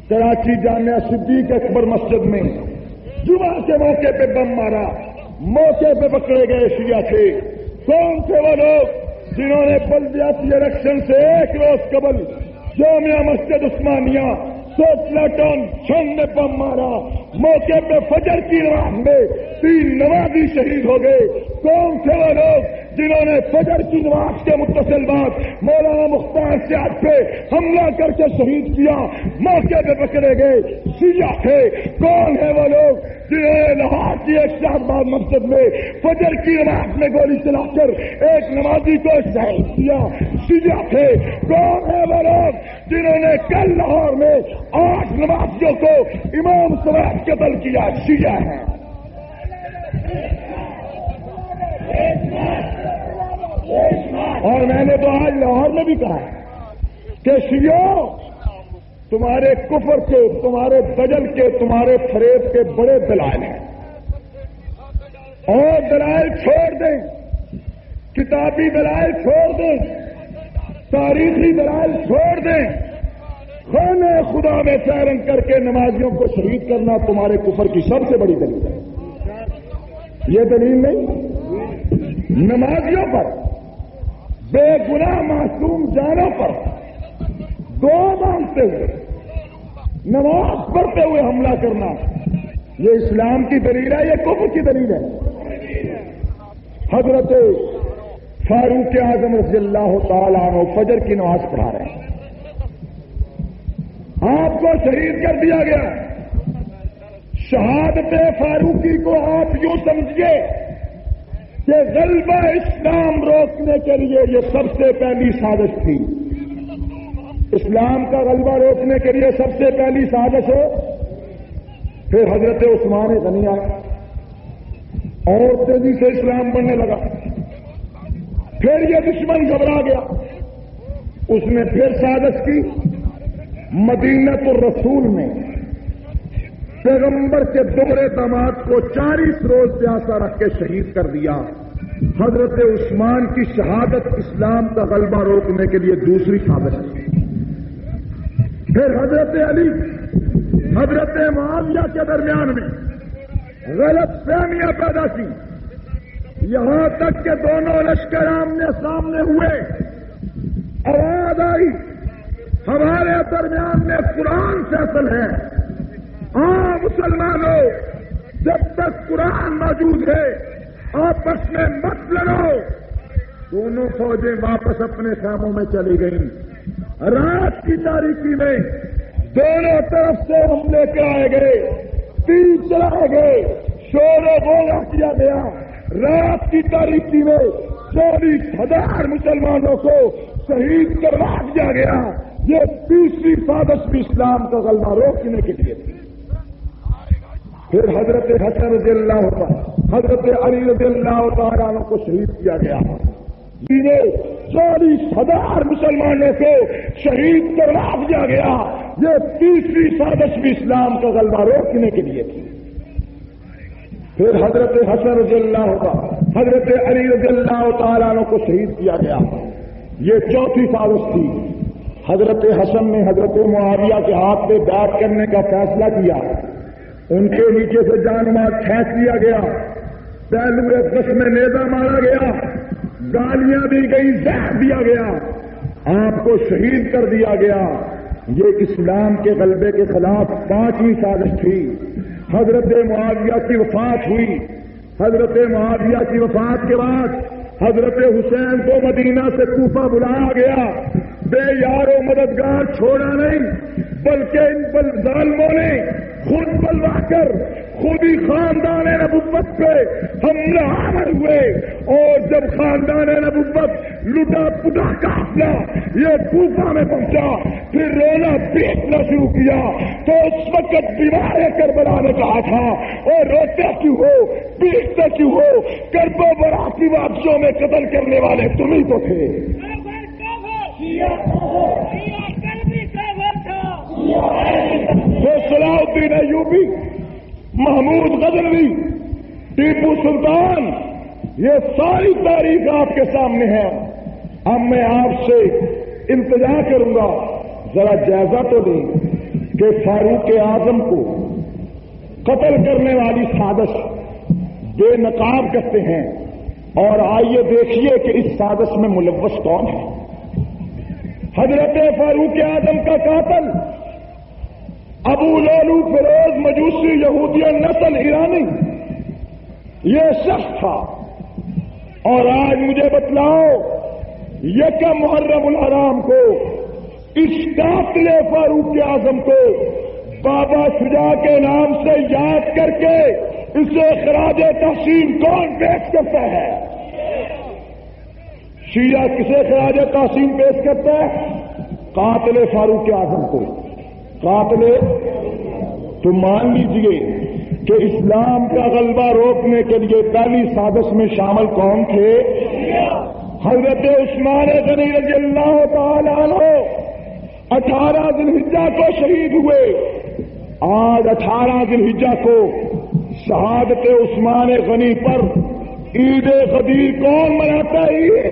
کراچی جامعہ صدیق اکبر مسجد میں جمعہ کے موقع پہ بم مارا، موقع پہ پکڑے گئے شیعہ تھے؟ کون تھے وہ لوگ جنہوں نے بلدیاتی الیکشن سے 1 روز قبل جامعہ مسجد عثمانیہ سوچلاٹون چھن میں بم مارا، موقع پہ فجر کی نماز میں 3 نمازی شہید ہو گئے؟ کون تھے وہ لوگ جنہوں نے فجر کی نماز کے متصل بعد مولانا مختار سیاد پہ حملہ کر کے شہید کیا، موقع پہ پکڑے گئے شیعہ تھے۔ کون ہے وہ لوگ جنہوں نے لاہور کی ایک شاہ آباد مسجد میں فجر کی نماز میں گولی چلا کر ایک نمازی کو شہید کیا؟ شیعہ تھے۔ کون ہے وہ لوگ جنہوں نے کل لاہور میں 8 نمازیوں کو امام سمیت قتل کیا؟ شیعہ ہیں۔ اور میں نے تو آج لاہور میں بھی کہا کہ شیعوں، تمہارے کفر کے، تمہارے دجل کے، تمہارے فریب کے بڑے دلائل ہیں، اور دلائل چھوڑ دیں، کتابی دلائل چھوڑ دیں، تاریخی دلائل چھوڑ دیں۔ خانہ خدا میں سیرنگ کر کے نمازیوں کو شہید کرنا تمہارے کفر کی سب سے بڑی دلیل ہے۔ یہ دلیل نہیں، نمازیوں پر، بے گناہ معصوم جانوں پر دعا مانگتے ہوئے، نماز پڑھتے ہوئے حملہ کرنا، یہ اسلام کی دلیل ہے، یہ کفر کی دلیل ہے۔ حضرت فاروق اعظم رضی اللہ تعالیٰ عنہ فجر کی نماز پڑھا رہے ہیں، آپ کو شہید کر دیا گیا۔ شہادت فاروقی کو آپ یوں سمجھیے کہ غلبہ اسلام روکنے کے لیے یہ سب سے پہلی سازش تھی۔ اسلام کا غلبہ روکنے کے لیے سب سے پہلی سازش ہے۔ پھر حضرت عثمان غنی آئے اور تیزی سے اسلام بڑھنے لگا۔ پھر یہ دشمن گھبرا گیا، اس نے پھر سازش کی۔ مدینہ الرسول میں پیغمبر کے دوہرے داماد کو 40 روز پیاسا رکھ کے شہید کر دیا۔ حضرت عثمان کی شہادت اسلام کا غلبہ روکنے کے لیے دوسری سازش تھی۔ پھر حضرت علی، حضرت معاویہ کے درمیان میں غلط فہمیاں پیدا کی، یہاں تک کہ دونوں لشکر آمنے سامنے ہوئے، آواز آئی ہمارے درمیان میں قرآن فیصل ہے، ہاں مسلمانوں، جب تک قرآن موجود ہے آپس میں مت لڑو۔ دونوں فوجیں واپس اپنے خیموں میں چلی گئیں۔ رات کی تاریکی میں دونوں طرف سے حملے کرائے گئے، تیر چلائے گئے، شور و غوغا کیا گیا۔ رات کی تاریکی میں 40,000 مسلمانوں کو شہید کروا دیا گیا۔ یہ تیسری سازش بھی اسلام کا غلبہ روکنے کے لیے تھی۔ پھر حضرت حسن رضی اللہ عنہ، حضرت علی رضی اللہ تعالیٰ عنہ کو شہید کیا گیا۔ جنہیں 40,000 مسلمانوں کو شہید کروا دیا گیا۔ یہ تیسری سازش بھی اسلام کا غلبہ روکنے کے لیے تھی۔ پھر حضرت حسن رضی اللہ عنہ، حضرت علی رضی اللہ تعالیٰ عنہ کو شہید کیا گیا۔ یہ چوتھی سازش تھی۔ حضرت حسن نے حضرت معاویہ کے ہاتھ پہ بیعت کرنے کا فیصلہ کیا، ان کے نیچے سے جان مار کھینچ لیا گیا، پہلو رقص میں نیزہ مارا گیا، گالیاں دی گئی، زہر دیا گیا، آپ کو شہید کر دیا گیا۔ یہ اسلام کے غلبے کے خلاف 5ویں سازش تھی۔ حضرت معاویہ کی وفات ہوئی۔ حضرت معاویہ کی وفات کے بعد حضرت حسین کو مدینہ سے کوفہ بلایا گیا۔ بے یار و مددگار چھوڑا نہیں، بلکہ ان ظالموں نے خود بلوا کر خود ہی خاندان نبوت پہ حملہ آور ہوئے، اور جب خاندان نبوت لٹا پٹا قافلہ یہ کوفہ میں پہنچا، پھر رونا پیٹنا شروع کیا تو اس وقت بیمار کربلا نے کہا تھا، اور روتے کیوں ہو، پیٹتے کیوں ہو، کربلا برا کی واپسیوں میں قتل کرنے والے تم ہی تو تھے۔ صلاح الدین ایوبی، محمود غزنوی، ٹیپو سلطان، یہ ساری تاریخ آپ کے سامنے ہے۔ اب میں آپ سے التجا کروں گا، ذرا جائزہ تو لیں کہ فاروق اعظم کو قتل کرنے والی سازش بے نقاب کرتے ہیں، اور آئیے دیکھیے کہ اس سازش میں ملوث کون ہے۔ حضرت فاروق اعظم کا قاتل ابو لولو فیروز مجوسی یہودی نسل ایرانی یہ شخص تھا، اور آج مجھے بتلاؤ یکم محرم الحرام کو اس قاتل فاروق اعظم کو بابا شجاع کے نام سے یاد کر کے اسے خراج تحسین کون پیش کرتا ہے؟ شیعہ کسے خراج تحسین پیش کرتا ہے؟ قاتل فاروق اعظم کو. قاتل تو مان لیجئے کہ اسلام کا غلبہ روکنے کے لیے پہلی سازش میں شامل کون تھے؟ حضرت عثمان غنی رضی اللہ تعالی عنہ 18 ذی الحجہ کو شہید ہوئے. آج 18 ذی الحجہ کو شہادت عثمان غنی پر عید غدیر کون مناتا ہے؟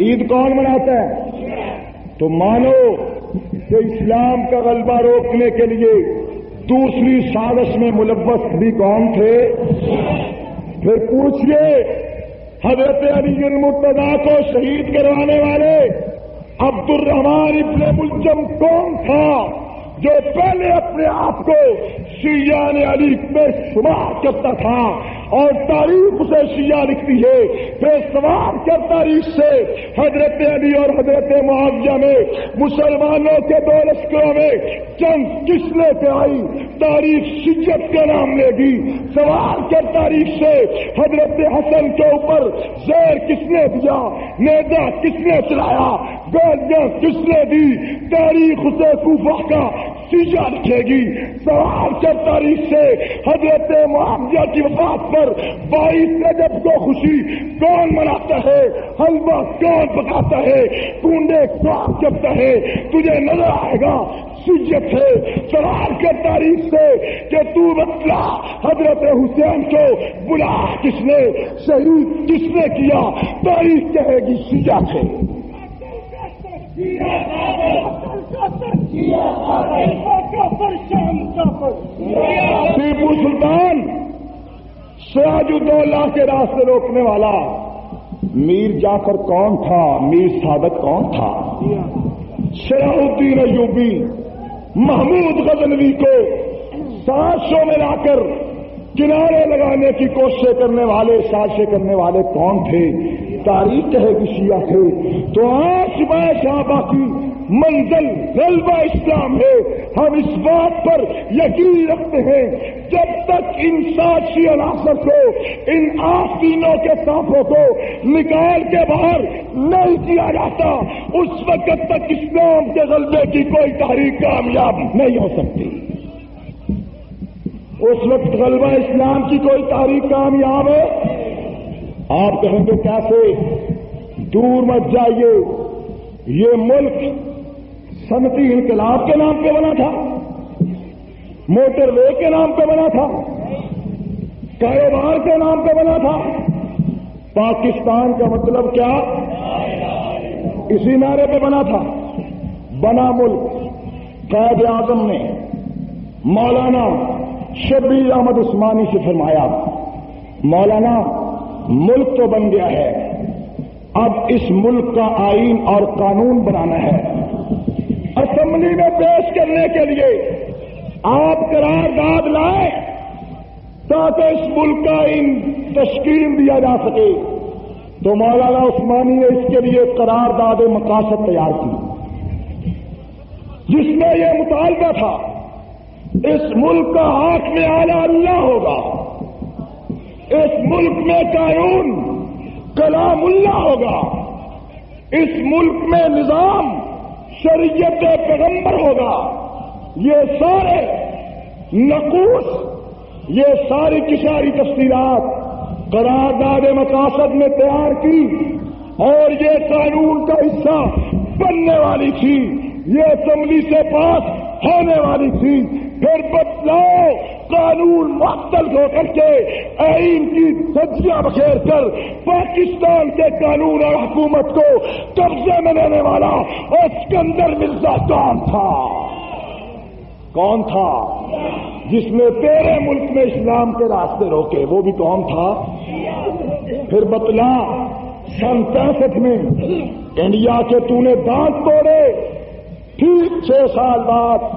عید کون مناتا ہے؟ تو مانو کہ اسلام کا غلبہ روکنے کے لیے دوسری سازش میں ملوث بھی کون تھے؟ پھر پوچھئے حضرت علی المرتضیٰ کو شہید کروانے والے عبد الرحمان ابن ملجم کون تھا جو پہلے اپنے آپ کو شیعہ علی میں شمار کرتا تھا اور تاریخ اسے شیعہ لکھتی ہے؟ پھر سوال کر تاریخ سے حضرت علی اور حضرت معاویہ میں مسلمانوں کے دو لشکروں میں جنگ کس لے کے آئی؟ تاریخ شیعت کا نام لے گی. سوال کر تاریخ سے حضرت حسن کے اوپر زہر کس نے دیا؟ نیزہ کس نے چلایا؟ گولیاں کس نے دی؟ تاریخ اسے کوفہ کا شیعہ لکھے گی. سوال کر تاریخ سے حضرت معاویہ کی وفات پر 22 رجب کو خوشی کون مناتا ہے؟ حلوہ کون پکاتا ہے؟ کنڈے کون جبتا ہے؟ تجھے نظر آئے گا شیعت ہے. سوال کر تاریخ سے کہ تو بتلا حضرت حسین کو بلا کس نے؟ شہید کس نے کیا؟ تاریخ کہے گی شیعت ہے. ٹیپو سلطان سراج الدولہ کے راستے روکنے والا میر جعفر کون تھا؟ میر صادق کون تھا؟ شرح الدین ایوبی محمود غزنوی کو سازشوں میں لا کر کنارے لگانے کی کوششیں کرنے والے سازشیں کرنے والے کون تھے؟ تاریخ کہے گی شیعہ تھے. تو آج صحابہ کی منزل غلبہ اسلام ہے. ہم اس بات پر یقین رکھتے ہیں جب تک ان سازشی عناصر کو ان آستینوں کے سانپوں کو نکال کے باہر نہیں کیا جاتا اس وقت تک اسلام کے غلبے کی کوئی تحریک کامیاب نہیں ہو سکتی. اس وقت غلبہ اسلام کی کوئی تحریک کامیاب ہے؟ آپ کہیں گے کیسے؟ دور مت جائیے. یہ ملک صنعتی انقلاب کے نام پہ بنا تھا، موٹر وے کے نام پہ بنا تھا، کاروبار کے نام پہ بنا تھا. پاکستان کا مطلب کیا؟ اسی نعرے پہ بنا تھا. بنا ملک قائد اعظم نے مولانا شبیر احمد عثمانی سے فرمایا مولانا ملک تو بن گیا ہے، اب اس ملک کا آئین اور قانون بنانا ہے. اسمبلی میں پیش کرنے کے لیے آپ قرارداد لائیں تاکہ اس ملک کا آئین تشکیل دیا جا سکے. تو مولانا عثمانی نے اس کے لیے قرارداد مقاصد تیار کی جس میں یہ مطالبہ تھا اس ملک کا حاکم اعلیٰ اللہ ہوگا، اس ملک میں قانون کلام اللہ ہوگا، اس ملک میں نظام شریعت پیغمبر ہوگا. یہ سارے نقوص، یہ ساری کی ساری تفصیلات قرارداد مقاصد میں تیار کی اور یہ قانون کا حصہ بننے والی تھی. یہ اسمبلی سے پاس ہونے والی تھی. پھر بتلاؤ قانون معطل ہو کر کے آئین کی سبزیاں بکھیر کر پاکستان کے قانون اور حکومت کو قبضے میں لینے والا اسکندر مرزا کون تھا؟ کون تھا جس نے تیرے ملک میں اسلام کے راستے روکے؟ وہ بھی کون تھا؟ پھر بتلا 67 میں انڈیا کے تو نے دانت توڑے، ٹھیک 6 سال بعد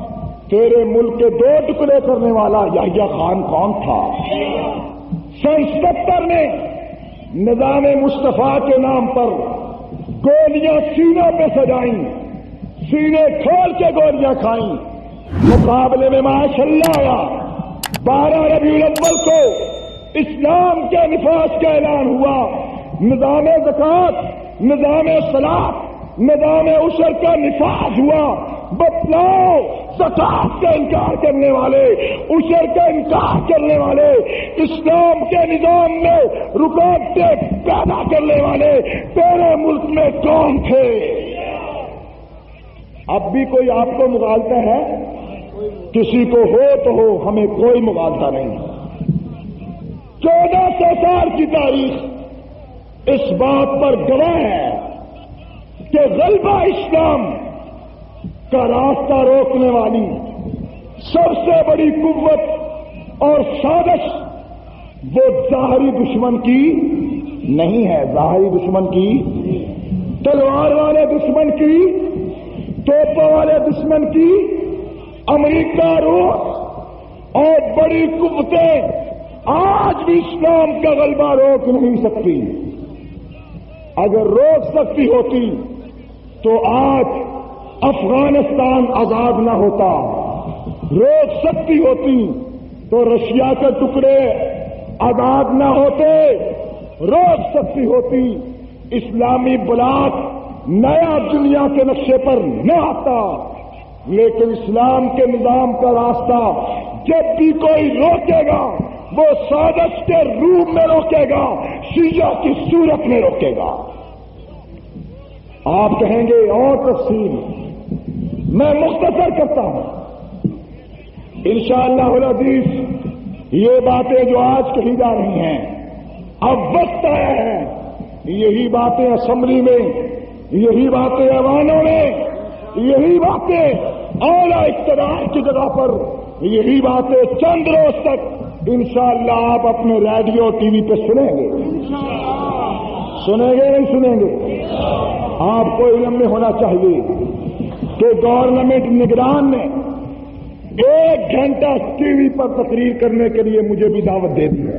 تیرے ملک کے 2 ٹکڑے کرنے والا یحییٰ خان کون تھا؟ 77 میں نظام مصطفیٰ کے نام پر گولیاں سینوں پہ سجائیں، سینے کھول کے گولیاں کھائیں۔ مقابلے میں ماشاءاللہ آیا 12 ربیع الاول کو اسلام کے نفاذ کا اعلان ہوا، نظام زکوٰۃ، نظام صلاۃ، نظام عشر کا نفاذ ہوا۔ بتلاؤ زکوٰۃ کا انکار کرنے والے، عشر کا انکار کرنے والے، اسلام کے نظام میں رکاوٹیں پیدا کرنے والے تیرے ملک میں کون تھے؟ اب بھی کوئی آپ کو مغالطہ ہے؟ کسی کو ہو تو ہو، ہمیں کوئی مغالطہ نہیں۔ 1400 سال کی تاریخ اس بات پر گواہ ہے کہ غلبہ اسلام کا راستہ روکنے والی سب سے بڑی قوت اور سازش وہ ظاہری دشمن کی نہیں ہے، ظاہری دشمن کی، تلوار والے دشمن کی، توپوں والے دشمن کی، امریکہ، روس اور بڑی قوتیں آج بھی اسلام کا غلبہ روک نہیں سکتی۔ اگر روک سکتی ہوتی تو آج افغانستان آزاد نہ ہوتا، روک سکتی ہوتی تو رشیا کے ٹکڑے آزاد نہ ہوتے، روک سکتی ہوتی اسلامی بلاک نیا دنیا کے نقشے پر نہ آتا۔ لیکن اسلام کے نظام کا راستہ جب بھی کوئی روکے گا وہ سازش کے روپ میں روکے گا، شیعہ کی صورت میں روکے گا۔ آپ کہیں گے اور تفصیل، میں مختصر کرتا ہوں۔ انشاءاللہ العزیز یہ باتیں جو آج کہی جا رہی ہیں، اب وقت آیا ہے یہی باتیں اسمبلی میں، یہی باتیں ایوانوں میں، یہی باتیں اعلیٰ اقتدار کی جگہ پر، یہی باتیں چند روز تک انشاءاللہ آپ اپنے ریڈیو ٹی وی پہ سنیں گے۔ سنیں گے نہیں سنیں گے؟ آپ کو علم میں ہونا چاہیے کہ گورنمنٹ نگران نے 1 گھنٹہ ٹی وی پر تقریر کرنے کے لیے مجھے بھی دعوت دے دی ہے۔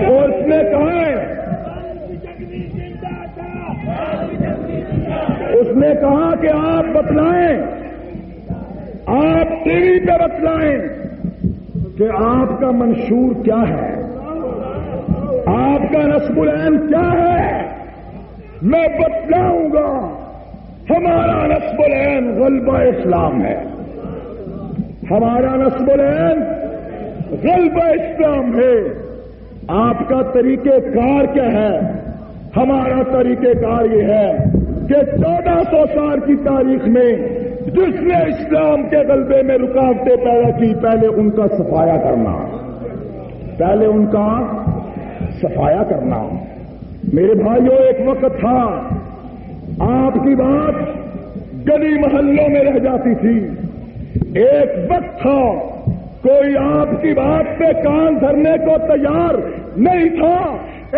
اور اس نے کہا ہے، اس نے کہا کہ آپ بتلائیں، آپ ٹی وی پہ بتلائیں کہ آپ کا منشور کیا ہے، آپ کا نصب العین کیا ہے۔ میں بتلاؤں گا، ہمارا نصب العین غلبہ اسلام ہے، ہمارا نصب العین غلبہ اسلام ہے۔ آپ کا طریقہ کار کیا ہے؟ ہمارا طریقہ کار یہ ہے کہ 1400 سال کی تاریخ میں جس نے اسلام کے غلبے میں رکاوٹیں پیدا کی، پہلے ان کا صفایا کرنا، پہلے ان کا صفایا کرنا۔ میرے بھائیوں، ایک وقت تھا آپ کی بات گلی محلوں میں رہ جاتی تھی، ایک وقت تھا کوئی آپ کی بات پہ کان دھرنے کو تیار نہیں تھا،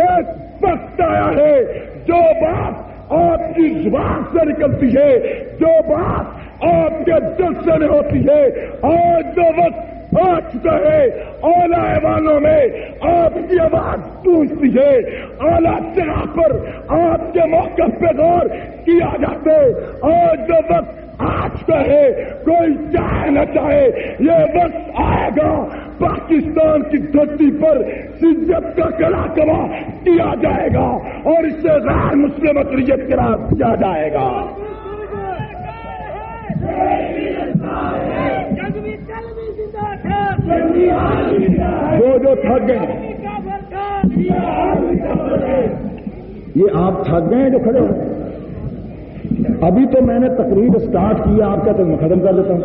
ایک وقت آیا ہے جو بات آپ کی زبان سے نکلتی ہے، جو بات آپ کے دل سے ہوتی ہے، آج جو وقت آ چکا ہے اعلیٰ ایوانوں میں آپ کی آواز پوچھتی ہے، اعلیٰ جگہ پر آپ کے موقف پہ غور کیا جاتے، آج جو وقت آ چکا ہے، کوئی چاہے نہ چاہے یہ وقت آئے گا پاکستان کی دھرتی پر شدت کا کلا کما کیا جائے گا اور اس سے غیر مسلم اقلیت قرار دیا جائے گا۔ جو تھک گئے، یہ آپ تھک گئے جو کھڑے ہو، ابھی تو میں نے تقریر سٹارٹ کی، آپ کا تو میں ختم کر دیتا ہوں۔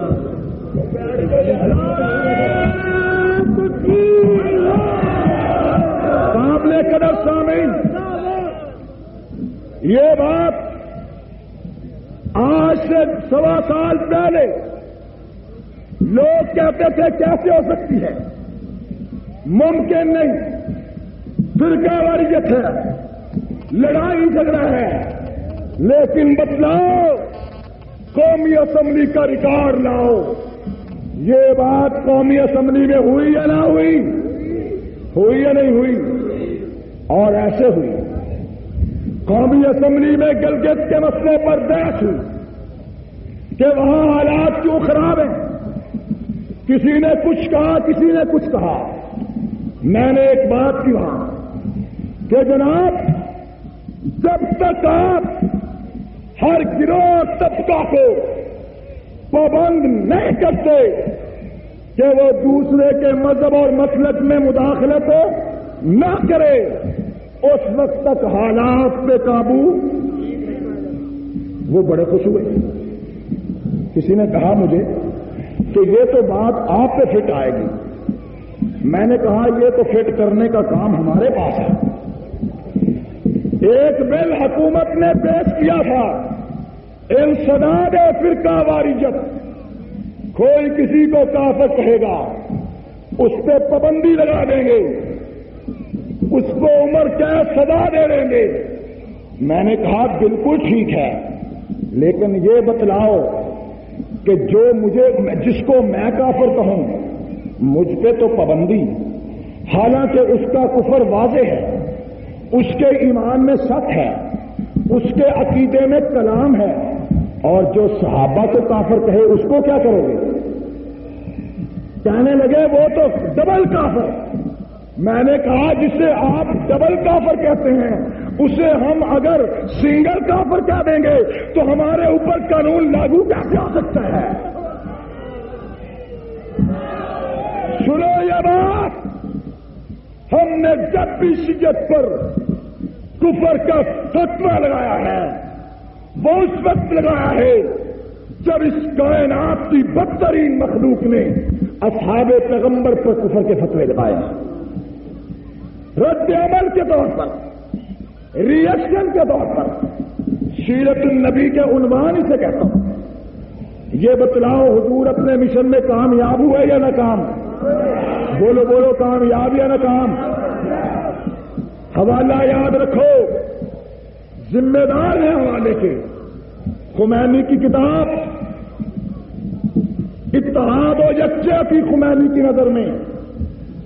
قابل قدر سامعین، یہ بات آج سے 1.25 سال پہلے لوگ کہتے تھے کیسے ہو سکتی ہے، ممکن نہیں، فرقہ واریت ہے، لڑائی جھگڑا ہے، لیکن بتلاؤ، قومی اسمبلی کا ریکارڈ لاؤ، یہ بات قومی اسمبلی میں ہوئی یا نہ ہوئی؟ ہوئی یا نہیں ہوئی؟ اور ایسے ہوئی قومی اسمبلی میں گلگت کے مسئلے پر بحث ہوئی کہ وہاں حالات کیوں خراب ہیں. کسی نے کچھ کہا، کسی نے کچھ کہا. میں نے ایک بات کی وہاں کہ جناب جب تک آپ ہر گروہ طبقہ کو پابند نہیں کرتے کہ وہ دوسرے کے مذہب اور مسلک میں مداخلت نہ کرے، اس وقت تک حالات پہ قابو. وہ بڑے خوش ہوئے. کسی نے کہا مجھے کہ یہ تو بات آپ پہ فٹ آئے گی. میں نے کہا یہ تو فٹ کرنے کا کام ہمارے پاس ہے. ایک بل حکومت نے پیش کیا تھا، انسداد فرقہ واریت. کوئی کسی کو کافر کہے گا اس پہ پابندی لگا دیں گے، اس کو عمر قید سزا دے دیں گے. میں نے کہا بالکل ٹھیک ہے، لیکن یہ بتلاؤ کہ جس کو میں کافر کہوں مجھ پہ تو پابندی، حالانکہ اس کا کفر واضح ہے، اس کے ایمان میں شک ہے، اس کے عقیدے میں کلام ہے، اور جو صحابہ کو کافر کہے اس کو کیا کرو گے؟ کہنے لگے وہ تو ڈبل کافر. میں نے کہا جسے آپ ڈبل کافر کہتے ہیں اسے ہم اگر سنگل کافر کہہ دیں گے تو ہمارے اوپر قانون لاگو کیسے ہو سکتا ہے؟ سنو یہ بات، ہم نے جب بھی شیعت پر کفر کا فتویٰ لگایا ہے وہ اس وقت لگایا ہے جب اس کائنات کی بدترین مخلوق نے اصحاب پیغمبر پر کفر کے فتوے لگائے ہیں. رد عمل کے طور پر، ریئیکشن کے طور پر. سیرت النبی کے عنوان اسے کہتا ہوں. یہ بتلاؤ حضور اپنے مشن میں کامیاب ہوئے یا ناکام؟ بولو بولو، کامیاب یا ناکام؟ حوالہ یاد رکھو، ذمہ دار ہیں حوالے کے. خمینی کی کتاب اتحاد و یکجہتی خمینی کی نظر میں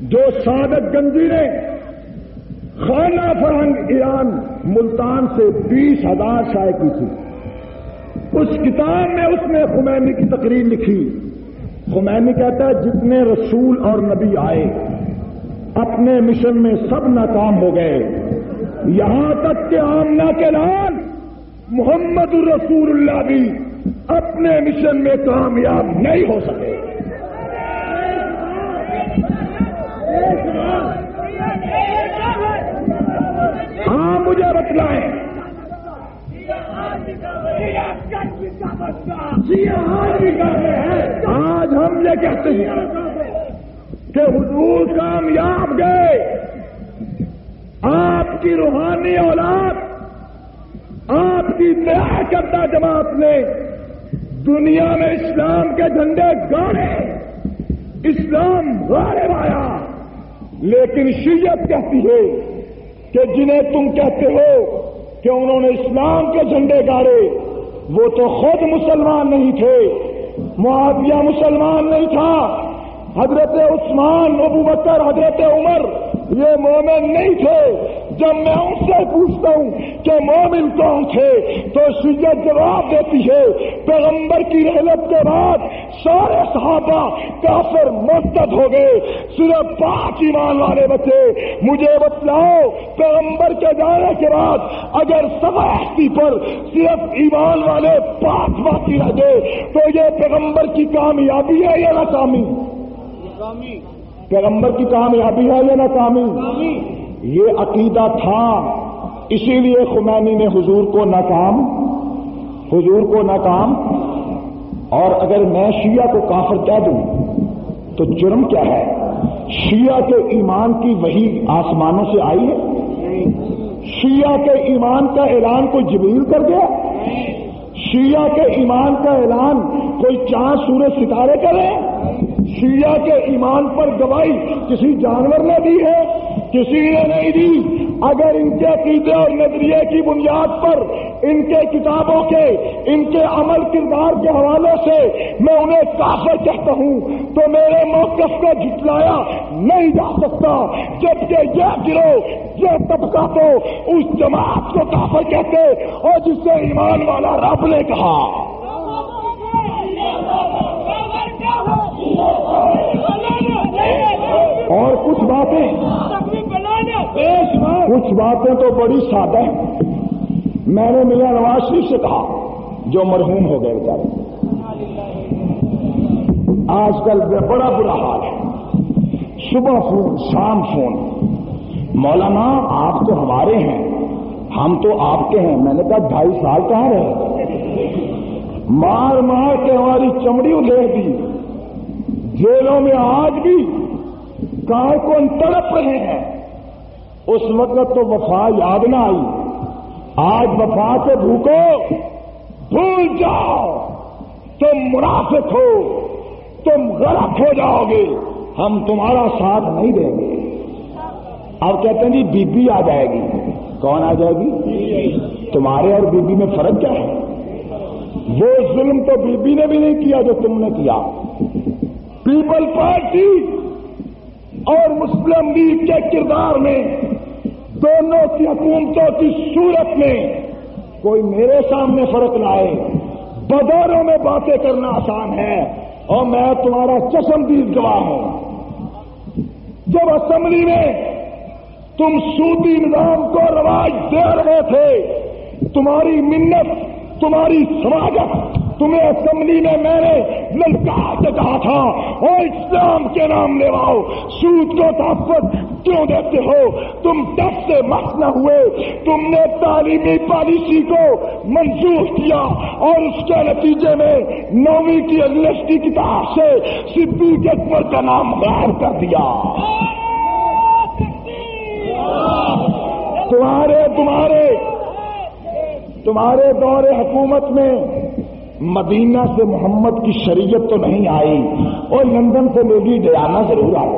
جو صادق گنجی نے خانہ فرہنگ ایران ملتان سے 20,000 شائع کی تھی، اس کتاب میں اس نے خمینی کی تقریر لکھی. خمینی کہتا ہے جتنے رسول اور نبی آئے اپنے مشن میں سب ناکام ہو گئے، یہاں تک کہ آمنہ کے لال محمد رسول اللہ بھی اپنے مشن میں کامیاب نہیں ہو سکے. ہاں مجھے بتلائیں، آج ہم یہ کہتے ہیں کہ حضور کامیاب گئے. آپ کی روحانی اولاد، آپ کی بیعت کردہ جماعت نے دنیا میں اسلام کے جھنڈے گاڑے، اسلام غالب آیا. لیکن شیعت کہتی ہے کہ جنہیں تم کہتے ہو کہ انہوں نے اسلام کے جھنڈے گاڑے وہ تو خود مسلمان نہیں تھے. معاویہ مسلمان نہیں تھا، حضرت عثمان، ابو بکر، حضرت عمر یہ مومن نہیں تھے. جب میں ان سے پوچھتا ہوں کہ مومن کون تھے تو شیعت جواب دیتی ہے پیغمبر کی رحلت کے بعد سارے صحابہ کافر مرتد ہو گئے، صرف 5 ایمان والے بچے. مجھے بتلاؤ پیغمبر کے جانے کے بعد اگر سب پر صرف ایمان والے 5 باقی رہ گئے تو یہ پیغمبر کی کامیابی ہے یا ناکامی؟ پیغمبر کی کامیابی ہے یا ناکامی؟ یہ عقیدہ تھا، اسی لیے خمینی نے حضور کو ناکام. اور اگر میں شیعہ کو کافر کہہ دوں تو جرم کیا ہے؟ شیعہ کے ایمان کی وحی آسمانوں سے آئی ہے؟ شیعہ کے ایمان کا اعلان کوئی جبریل کر گیا؟ شیعہ کے ایمان کا اعلان کوئی چاند سورج ستارے کرے؟ شیعہ کے ایمان پر گواہی کسی جانور نے دی ہے؟ کسی نے نہیں دی. اگر ان کے عقیدے اور نظریے کی بنیاد پر ان کے کتابوں کے ان کے عمل کردار کے حوالے سے میں انہیں کافر کہتا ہوں تو میرے موقف کو جھٹلایا نہیں جا سکتا، جبکہ یہ گروہ یہ طبقہ تو اس جماعت کو کافر کہتے اور جسے ایمان والا رب نے کہا۔ اور کچھ باتیں تو بڑی سادہ ہیں۔ میں نے میاں نواز شریف سے کہا جو مرحوم ہو گئے بیچارے، آج کل بڑا برا حال ہے، صبح فون شام فون، مولانا آپ تو ہمارے ہیں ہم تو آپ کے ہیں۔ میں نے کہا 2.5 سال کہاں رہے، مار مار کے ہماری چمڑی ادھیڑ دی، جیلوں میں آج بھی کارکن تڑپ رہے ہیں۔ اس وقت تو وفا یاد نہ آئی، آج وفا سے بھوکو، بھول جاؤ تم منافق ہو، تم غلط ہو جاؤ گے، ہم تمہارا ساتھ نہیں دیں گے۔ اب کہتے ہیں جی بی بی آ جائے گی، کون آ جائے گی؟ تمہارے اور بی بی میں فرق کیا ہے؟ وہ ظلم تو بی بی نے بھی نہیں کیا جو تم نے کیا۔ پیپل پارٹی اور مسلم لیگ کے کردار میں دونوں کی حکومتوں کی صورت میں کوئی میرے سامنے فرق لائے، بازاروں میں باتیں کرنا آسان ہے اور میں تمہارا چشمدید گواہ ہوں۔ جب اسمبلی میں تم سودی نظام کو رواج دے رہے تھے، تمہاری منت تمہاری سماجت تمہیں اسمبلی میں میں نے للکار کے کہا تھا اور اسلام کے نام لیواؤ، سود کو تحفظ کیوں دیتے ہو؟ تم دس سے مست نہ ہوئے، تم نے تعلیمی پالیسی کو منظور کیا اور اس کے نتیجے میں 9ویں کی یونیورسٹی کتاب سے صدیق اکبر کا نام غائب کر دیا۔ تمہارے دور حکومت میں مدینہ سے محمد کی شریعت تو نہیں آئی اور لندن سے لیڈی ڈیانا ضرور آئی۔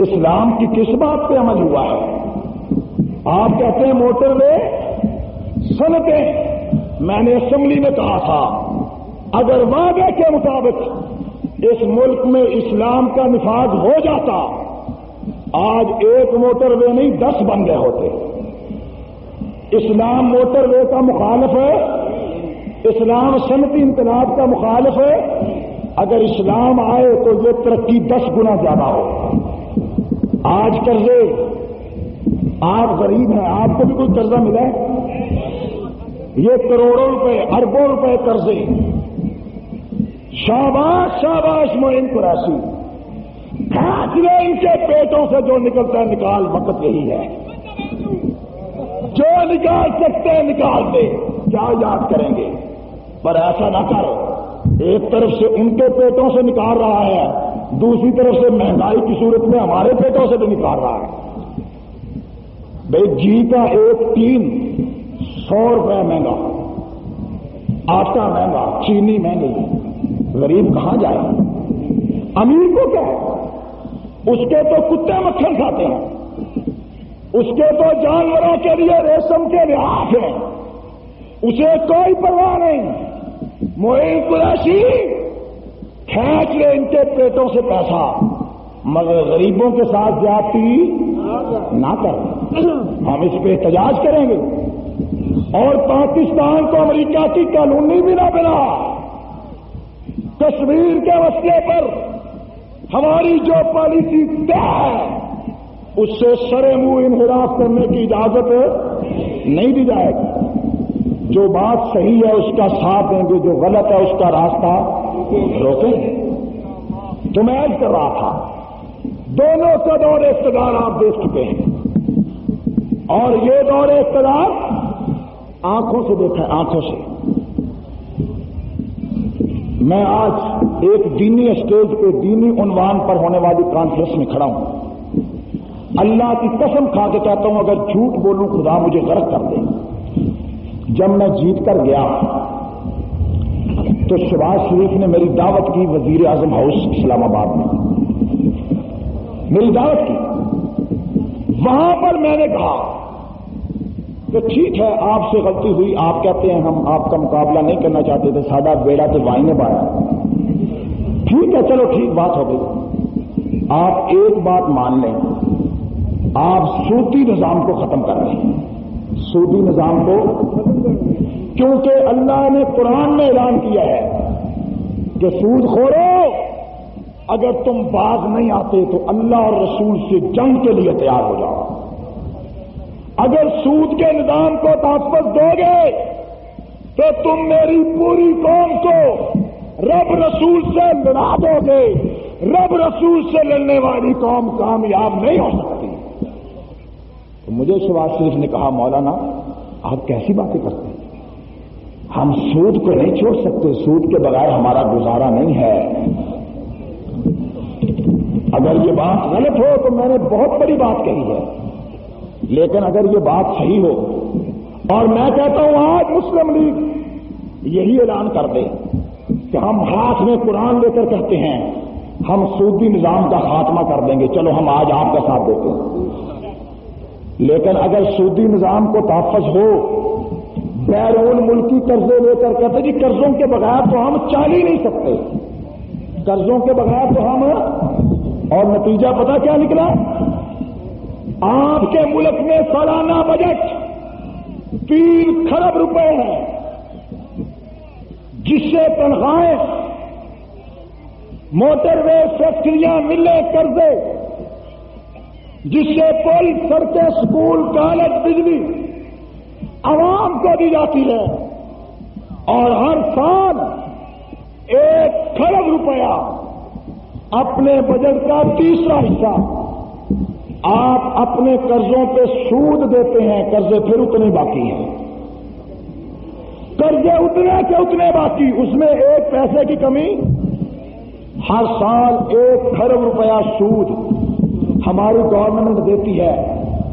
اسلام کی کس بات پہ عمل ہوا ہے؟ آپ کہتے ہیں موٹر وے صنعتیں، میں نے اسمبلی میں کہا تھا اگر وعدے کے مطابق اس ملک میں اسلام کا نفاذ ہو جاتا، آج ایک موٹر وے نہیں 10 بن گئے ہوتے۔ اسلام موٹر وے کا مخالف ہے، اسلام صنعتی انقلاب کا مخالف ہے۔ اگر اسلام آئے تو یہ ترقی 10 گنا زیادہ ہو۔ آج قرضے، آپ غریب ہیں، آپ کو بھی کوئی قرضہ ملا ہے؟ یہ کروڑوں روپے اربوں روپے قرضے، شاباش شاباش معین قریشی، کھانچ لے ان کے پیٹوں سے جو نکلتا ہے نکال، وقت یہی ہے، جو نکال سکتے ہیں نکال دے، کیا یاد کریں گے؟ پر ایسا نہ کرو، ایک طرف سے ان کے پیٹوں سے نکال رہا ہے، دوسری طرف سے مہنگائی کی صورت میں ہمارے پیٹوں سے بھی نکال رہا ہے۔ بھائی جی کا ایک ٹین 100 روپے مہنگا، آٹا مہنگا، چینی مہنگی، غریب کہاں جائے؟ امیر کو کیا ہے؟ اس کے تو کتے مکھن کھاتے ہیں، اس کے تو جانوروں کے لیے ریشم کے لحاظ ہیں، اسے کوئی پرواہ نہیں۔ معین قریشی کھینچ لے ان کے پیٹوں سے پیسہ، مگر غریبوں کے ساتھ زیادتی نہ کریں، ہم اس پہ احتجاج کریں گے اور پاکستان کو امریکہ کی کالونی بھی نہ بنا۔ کشمیر کے مسئلے پر ہماری جو پالیسی طے ہے اس سے سرے منہ انحراف کرنے کی اجازت نہیں دی جائے گی۔ جو بات صحیح ہے اس کا ساتھ دیں گے، جو غلط ہے اس کا راستہ روکیں گے۔ تو میں عرض کر رہا تھا دونوں کا دور اقتدار آپ دیکھ چکے ہیں اور یہ دور اقتدار آنکھوں سے دیکھا ہے، آنکھوں سے۔ میں آج ایک دینی اسٹیج پہ دینی عنوان پر ہونے والی کانفرنس میں کھڑا ہوں، اللہ کی قسم کھا کے کہتا ہوں اگر جھوٹ بولوں خدا مجھے غرق کر دے۔ جب میں جیت کر گیا تو شہباز شریف نے میری دعوت کی وزیر اعظم ہاؤس اسلام آباد میں، میری دعوت کی وہاں پر میں نے کہا کہ ٹھیک ہے آپ سے غلطی ہوئی، آپ کہتے ہیں ہم آپ کا مقابلہ نہیں کرنا چاہتے تھے، سادہ بیڑا تو وائیں بایا، ٹھیک ہے چلو ٹھیک بات ہو گئی۔ آپ ایک بات مان لیں، آپ سودی نظام کو ختم کر رہے ہیں، سودی نظام کو، کیونکہ اللہ نے قرآن میں اعلان کیا ہے کہ سود خورو اگر تم باز نہیں آتے تو اللہ اور رسول سے جنگ کے لیے تیار ہو جاؤ۔ اگر سود کے نظام کو تحفظ دو گے تو تم میری پوری قوم کو رب رسول سے لڑا دو گے، رب رسول سے لڑنے والی قوم کامیاب نہیں ہو سکتی۔ تو مجھے شہباز شریف نے کہا مولانا آپ کیسی باتیں کرتے ہیں، ہم سود کو نہیں چھوڑ سکتے، سود کے بغیر ہمارا گزارا نہیں ہے۔ اگر یہ بات غلط ہو تو میں نے بہت بڑی بات کہی ہے، لیکن اگر یہ بات صحیح ہو، اور میں کہتا ہوں آج مسلم لیگ یہی اعلان کر دے کہ ہم ہاتھ میں قرآن لے کر کہتے ہیں ہم سودی نظام کا خاتمہ کر دیں گے، چلو ہم آج آپ کا ساتھ دیتے ہیں، لیکن اگر سودی نظام کو تحفظ ہو، بیرون ملکی قرضے لے کر کہتے جی قرضوں کے بغیر تو ہم چل ہی نہیں سکتے، قرضوں کے بغیر تو ہم، اور نتیجہ پتہ کیا نکلا؟ آپ کے ملک میں سالانہ بجٹ 3 کھرب روپے ہے، جس سے تنخواہیں، موٹر وے، فیکٹریاں، ملیں، قرضے، جس سے پل، سڑکیں، اسکول، کالج، بجلی عوام کو دی جاتی ہے، اور ہر سال 1 کھرب روپیہ اپنے بجٹ کا تیسرا حصہ آپ اپنے قرضوں پہ سود دیتے ہیں، قرضے پھر اتنے باقی ہیں، قرضے اتنے کے اتنے باقی، اس میں 1 پیسے کی کمی، ہر سال 1 کھرب روپیہ سود ہماری گورنمنٹ دیتی ہے۔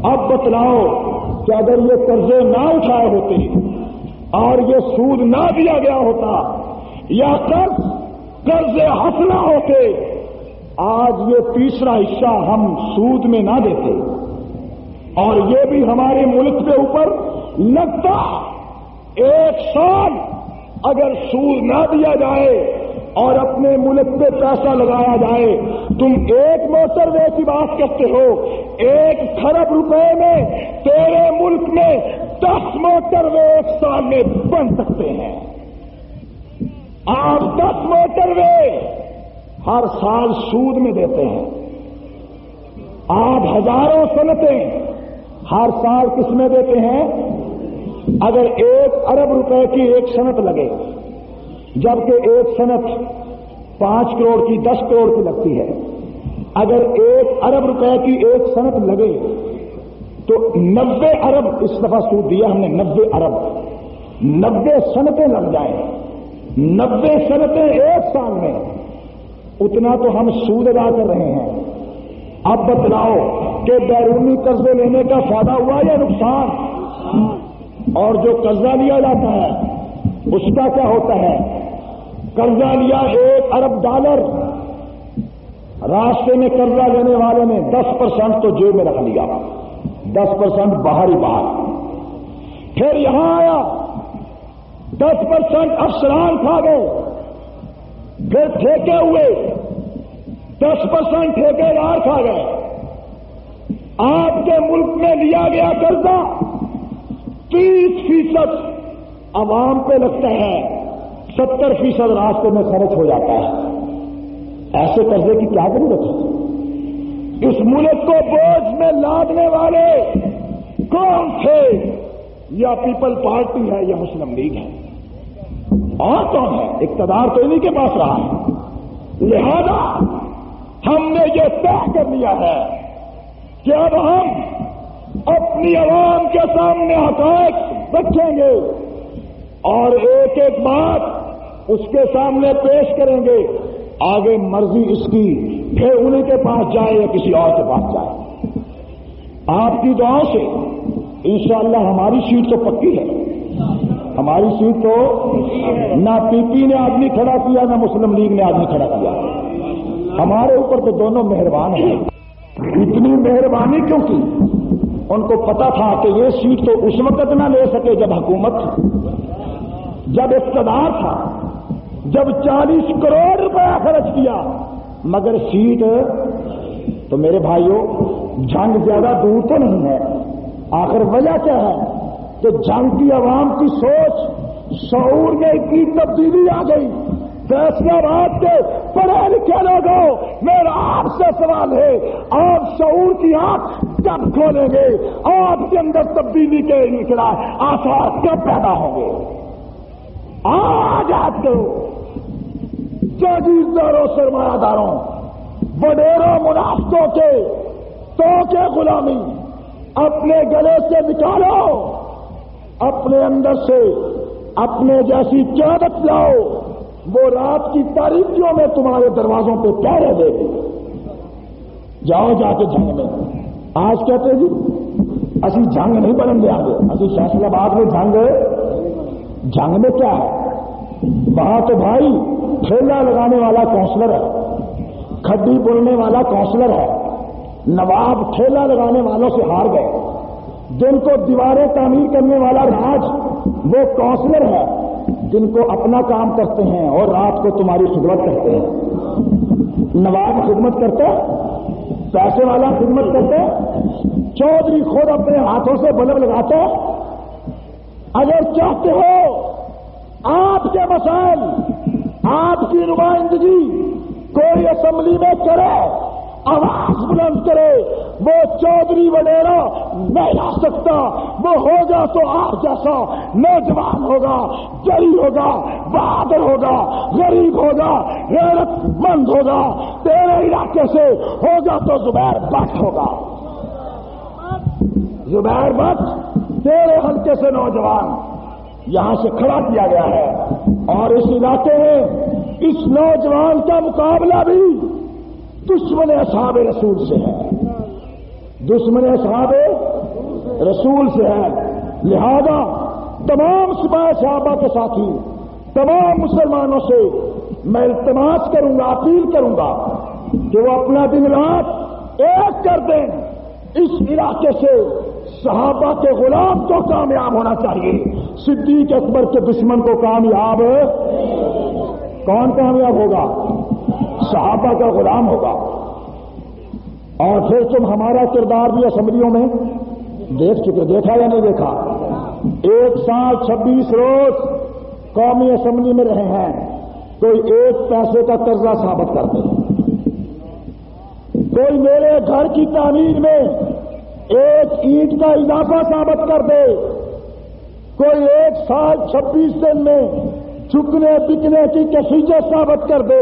اب بتلاؤ کہ اگر یہ قرضے نہ اٹھائے ہوتے اور یہ سود نہ دیا گیا ہوتا، یا قرض حسنہ ہوتے، آج یہ تیسرا حصہ ہم سود میں نہ دیتے، اور یہ بھی ہمارے ملک کے اوپر لگتا 1 سال اگر سود نہ دیا جائے اور اپنے ملک پہ پیسہ لگایا جائے۔ تم 1 موٹر وے کی بات کرتے ہو، 1 کھرب روپے میں تیرے ملک میں 10 موٹر وے 1 سال میں بن سکتے ہیں۔ آپ 10 موٹر وے ہر سال سود میں دیتے ہیں، آپ ہزاروں صنعتیں ہر سال کس میں دیتے ہیں؟ اگر 1 ارب روپے کی ایک صنعت لگے، جبکہ ایک صنعت 5 کروڑ کی 10 کروڑ کی لگتی ہے، اگر 1 ارب روپے کی ایک صنعت لگے تو 90 ارب، اس دفعہ سود دیا ہم نے 90 ارب، 90 صنعتیں لگ جائیں، 90 صنعتیں 1 سال میں، اتنا تو ہم سود ادا کر رہے ہیں۔ اب بتلاؤ کہ بیرونی قرضے لینے کا فائدہ ہوا یا نقصان؟ اور جو قرضہ لیا جاتا ہے اس کا کیا ہوتا ہے؟ قرضہ لیا 1 ارب ڈالر، راستے میں قرضہ لینے والے نے 10% تو جیب میں رکھ لیا، 10% باہر ہی باہر، پھر یہاں آیا 10% افسران کھا گئے، پھر ٹھیکے ہوئے 10% ٹھیکیدار کھا گئے۔ آپ کے ملک میں لیا گیا قرضہ 30% عوام پہ لگتا ہے، 70% راستے میں خرچ ہو جاتا ہے۔ ایسے قرضے کی کیا ضرورت ہے؟ اس ملک کو بوجھ میں لادنے والے کون تھے؟ یا پیپل پارٹی ہے یا مسلم لیگ ہے، اور کون ہے؟ اقتدار تو انہیں کے پاس رہا ہے۔ لہذا ہم نے یہ طے کر لیا ہے کہ اب ہم اپنی عوام کے سامنے حقائق رکھیں گے اور ایک ایک بات اس کے سامنے پیش کریں گے، آگے مرضی اس کی پھر انہیں کے پاس جائے یا کسی اور کے پاس جائے۔ آپ کی دعاؤں سے انشاءاللہ ہماری سیٹ تو پکی ہے، ہماری سیٹ تو نہ پی پی نے آدمی کھڑا کیا نہ مسلم لیگ نے آدمی کھڑا کیا، ہمارے اوپر تو دونوں مہربان ہیں۔ اتنی مہربانی کیوں کی؟ ان کو پتا تھا کہ یہ سیٹ تو اس وقت نہ لے سکے جب حکومت تھی، جب اقتدار تھا، جب 40 کروڑ روپیہ خرچ کیا، مگر سیٹ تو میرے بھائیوں جنگ زیادہ دور تو نہیں ہے. آخر وجہ کیا ہے کہ جنگ کی عوام کی سوچ شعور میں اتنی تبدیلی آ گئی. فیصلہ باد کے پڑھے لکھے لوگوں، میرا آپ سے سوال ہے، آپ شعور کی آنکھ کب کھولیں گے؟ آپ کے اندر تبدیلی کے آثار کب پیدا ہوں گے؟ آج آپ کو جاگیرداروں، سرمایہ داروں، وڈیروں، منافقوں کے تو کے غلامی اپنے گلے سے نکالو، اپنے اندر سے اپنے جیسی قیادت لاؤ، وہ رات کی تاریکیوں میں تمہارے دروازوں پہ پہرے دے گی. جاؤ جا کے جنگ میں. آج کہتے جی اسی جنگ نہیں بڑھن دیا گے، اسی فیصلہ باد میں جنگ میں کیا ہے؟ وہاں تو بھائی ٹھیلا لگانے والا کونسلر ہے، کھڈی بولنے والا کونسلر ہے. نواب ٹھیلا لگانے والوں سے ہار گئے. جن کو دیواریں تعمیر کرنے والا راج وہ کونسلر ہے، جن کو اپنا کام کرتے ہیں اور رات کو تمہاری خدمت کرتے ہیں. نواب خدمت کرتا ہے، پیسے والا خدمت کرتا ہے، چودھری خود اپنے ہاتھوں سے بلب لگاتا ہے. اگر چاہتے ہو آپ کے مسائل، آپ کی نمائندگی کوئی اسمبلی میں کرے، آواز بلند کرے، وہ چودھری وڈیرا نہیں آ سکتا. وہ ہوگا تو آپ جیسا نوجوان ہوگا، جری ہوگا، بہادر ہوگا، غریب ہوگا، غیرت مند ہوگا. تیرے علاقے سے ہوگا تو زبیر بٹ ہوگا. زبیر بٹ تیرے حلقے سے نوجوان یہاں سے کھڑا کیا گیا ہے، اور اس علاقے میں اس نوجوان کا مقابلہ بھی دشمن اصحاب رسول سے ہے، دشمن اصحاب رسول سے ہے. لہذا تمام سپاہ صحابہ کے ساتھی، تمام مسلمانوں سے میں التماس کروں گا، اپیل کروں گا کہ وہ اپنا دن رات ایک کر دیں. اس علاقے سے صحابہ کے غلام کو کامیاب ہونا چاہیے. صدیق اکبر کے دشمن کو کامیاب کون کامیاب ہوگا؟ صحابہ کا غلام ہوگا. اور پھر تم ہمارا کردار بھی اسمبلیوں میں دیکھا یا نہیں دیکھا؟ 1 سال 26 روز قومی اسمبلی میں رہے ہیں، کوئی 1 پیسے کا قرضہ ثابت کر دے، کوئی میرے گھر کی تعمیر میں 1 اینٹ کا اضافہ ثابت کر دے، کوئی 1 سال 26 دن میں جھکنے بکنے کی کیفیت ثابت کر دے،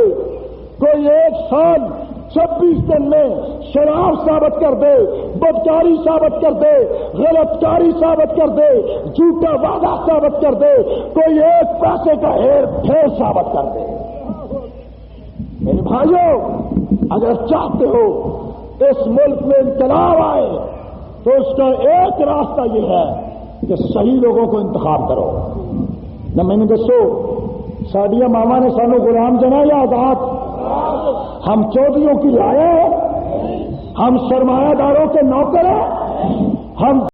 کوئی 1 سال 26 دن میں شراب ثابت کر دے، بدکاری ثابت کر دے، غلط کاری ثابت کر دے، جھوٹا وعدہ ثابت کر دے، کوئی 1 پیسے کا ہیر پھیر ثابت کر دے. میرے بھائیوں، اگر چاہتے ہو اس ملک میں انقلاب آئے تو اس کا ایک راستہ یہ ہے کہ صحیح لوگوں کو انتخاب کرو. نہ میں نے دسو ساڈیاں ماما نے سانو غلام جنا یا آزاد؟ ہم چودھریوں کی رعایا ہیں، ہم سرمایہ داروں کے نوکر ہیں، ہم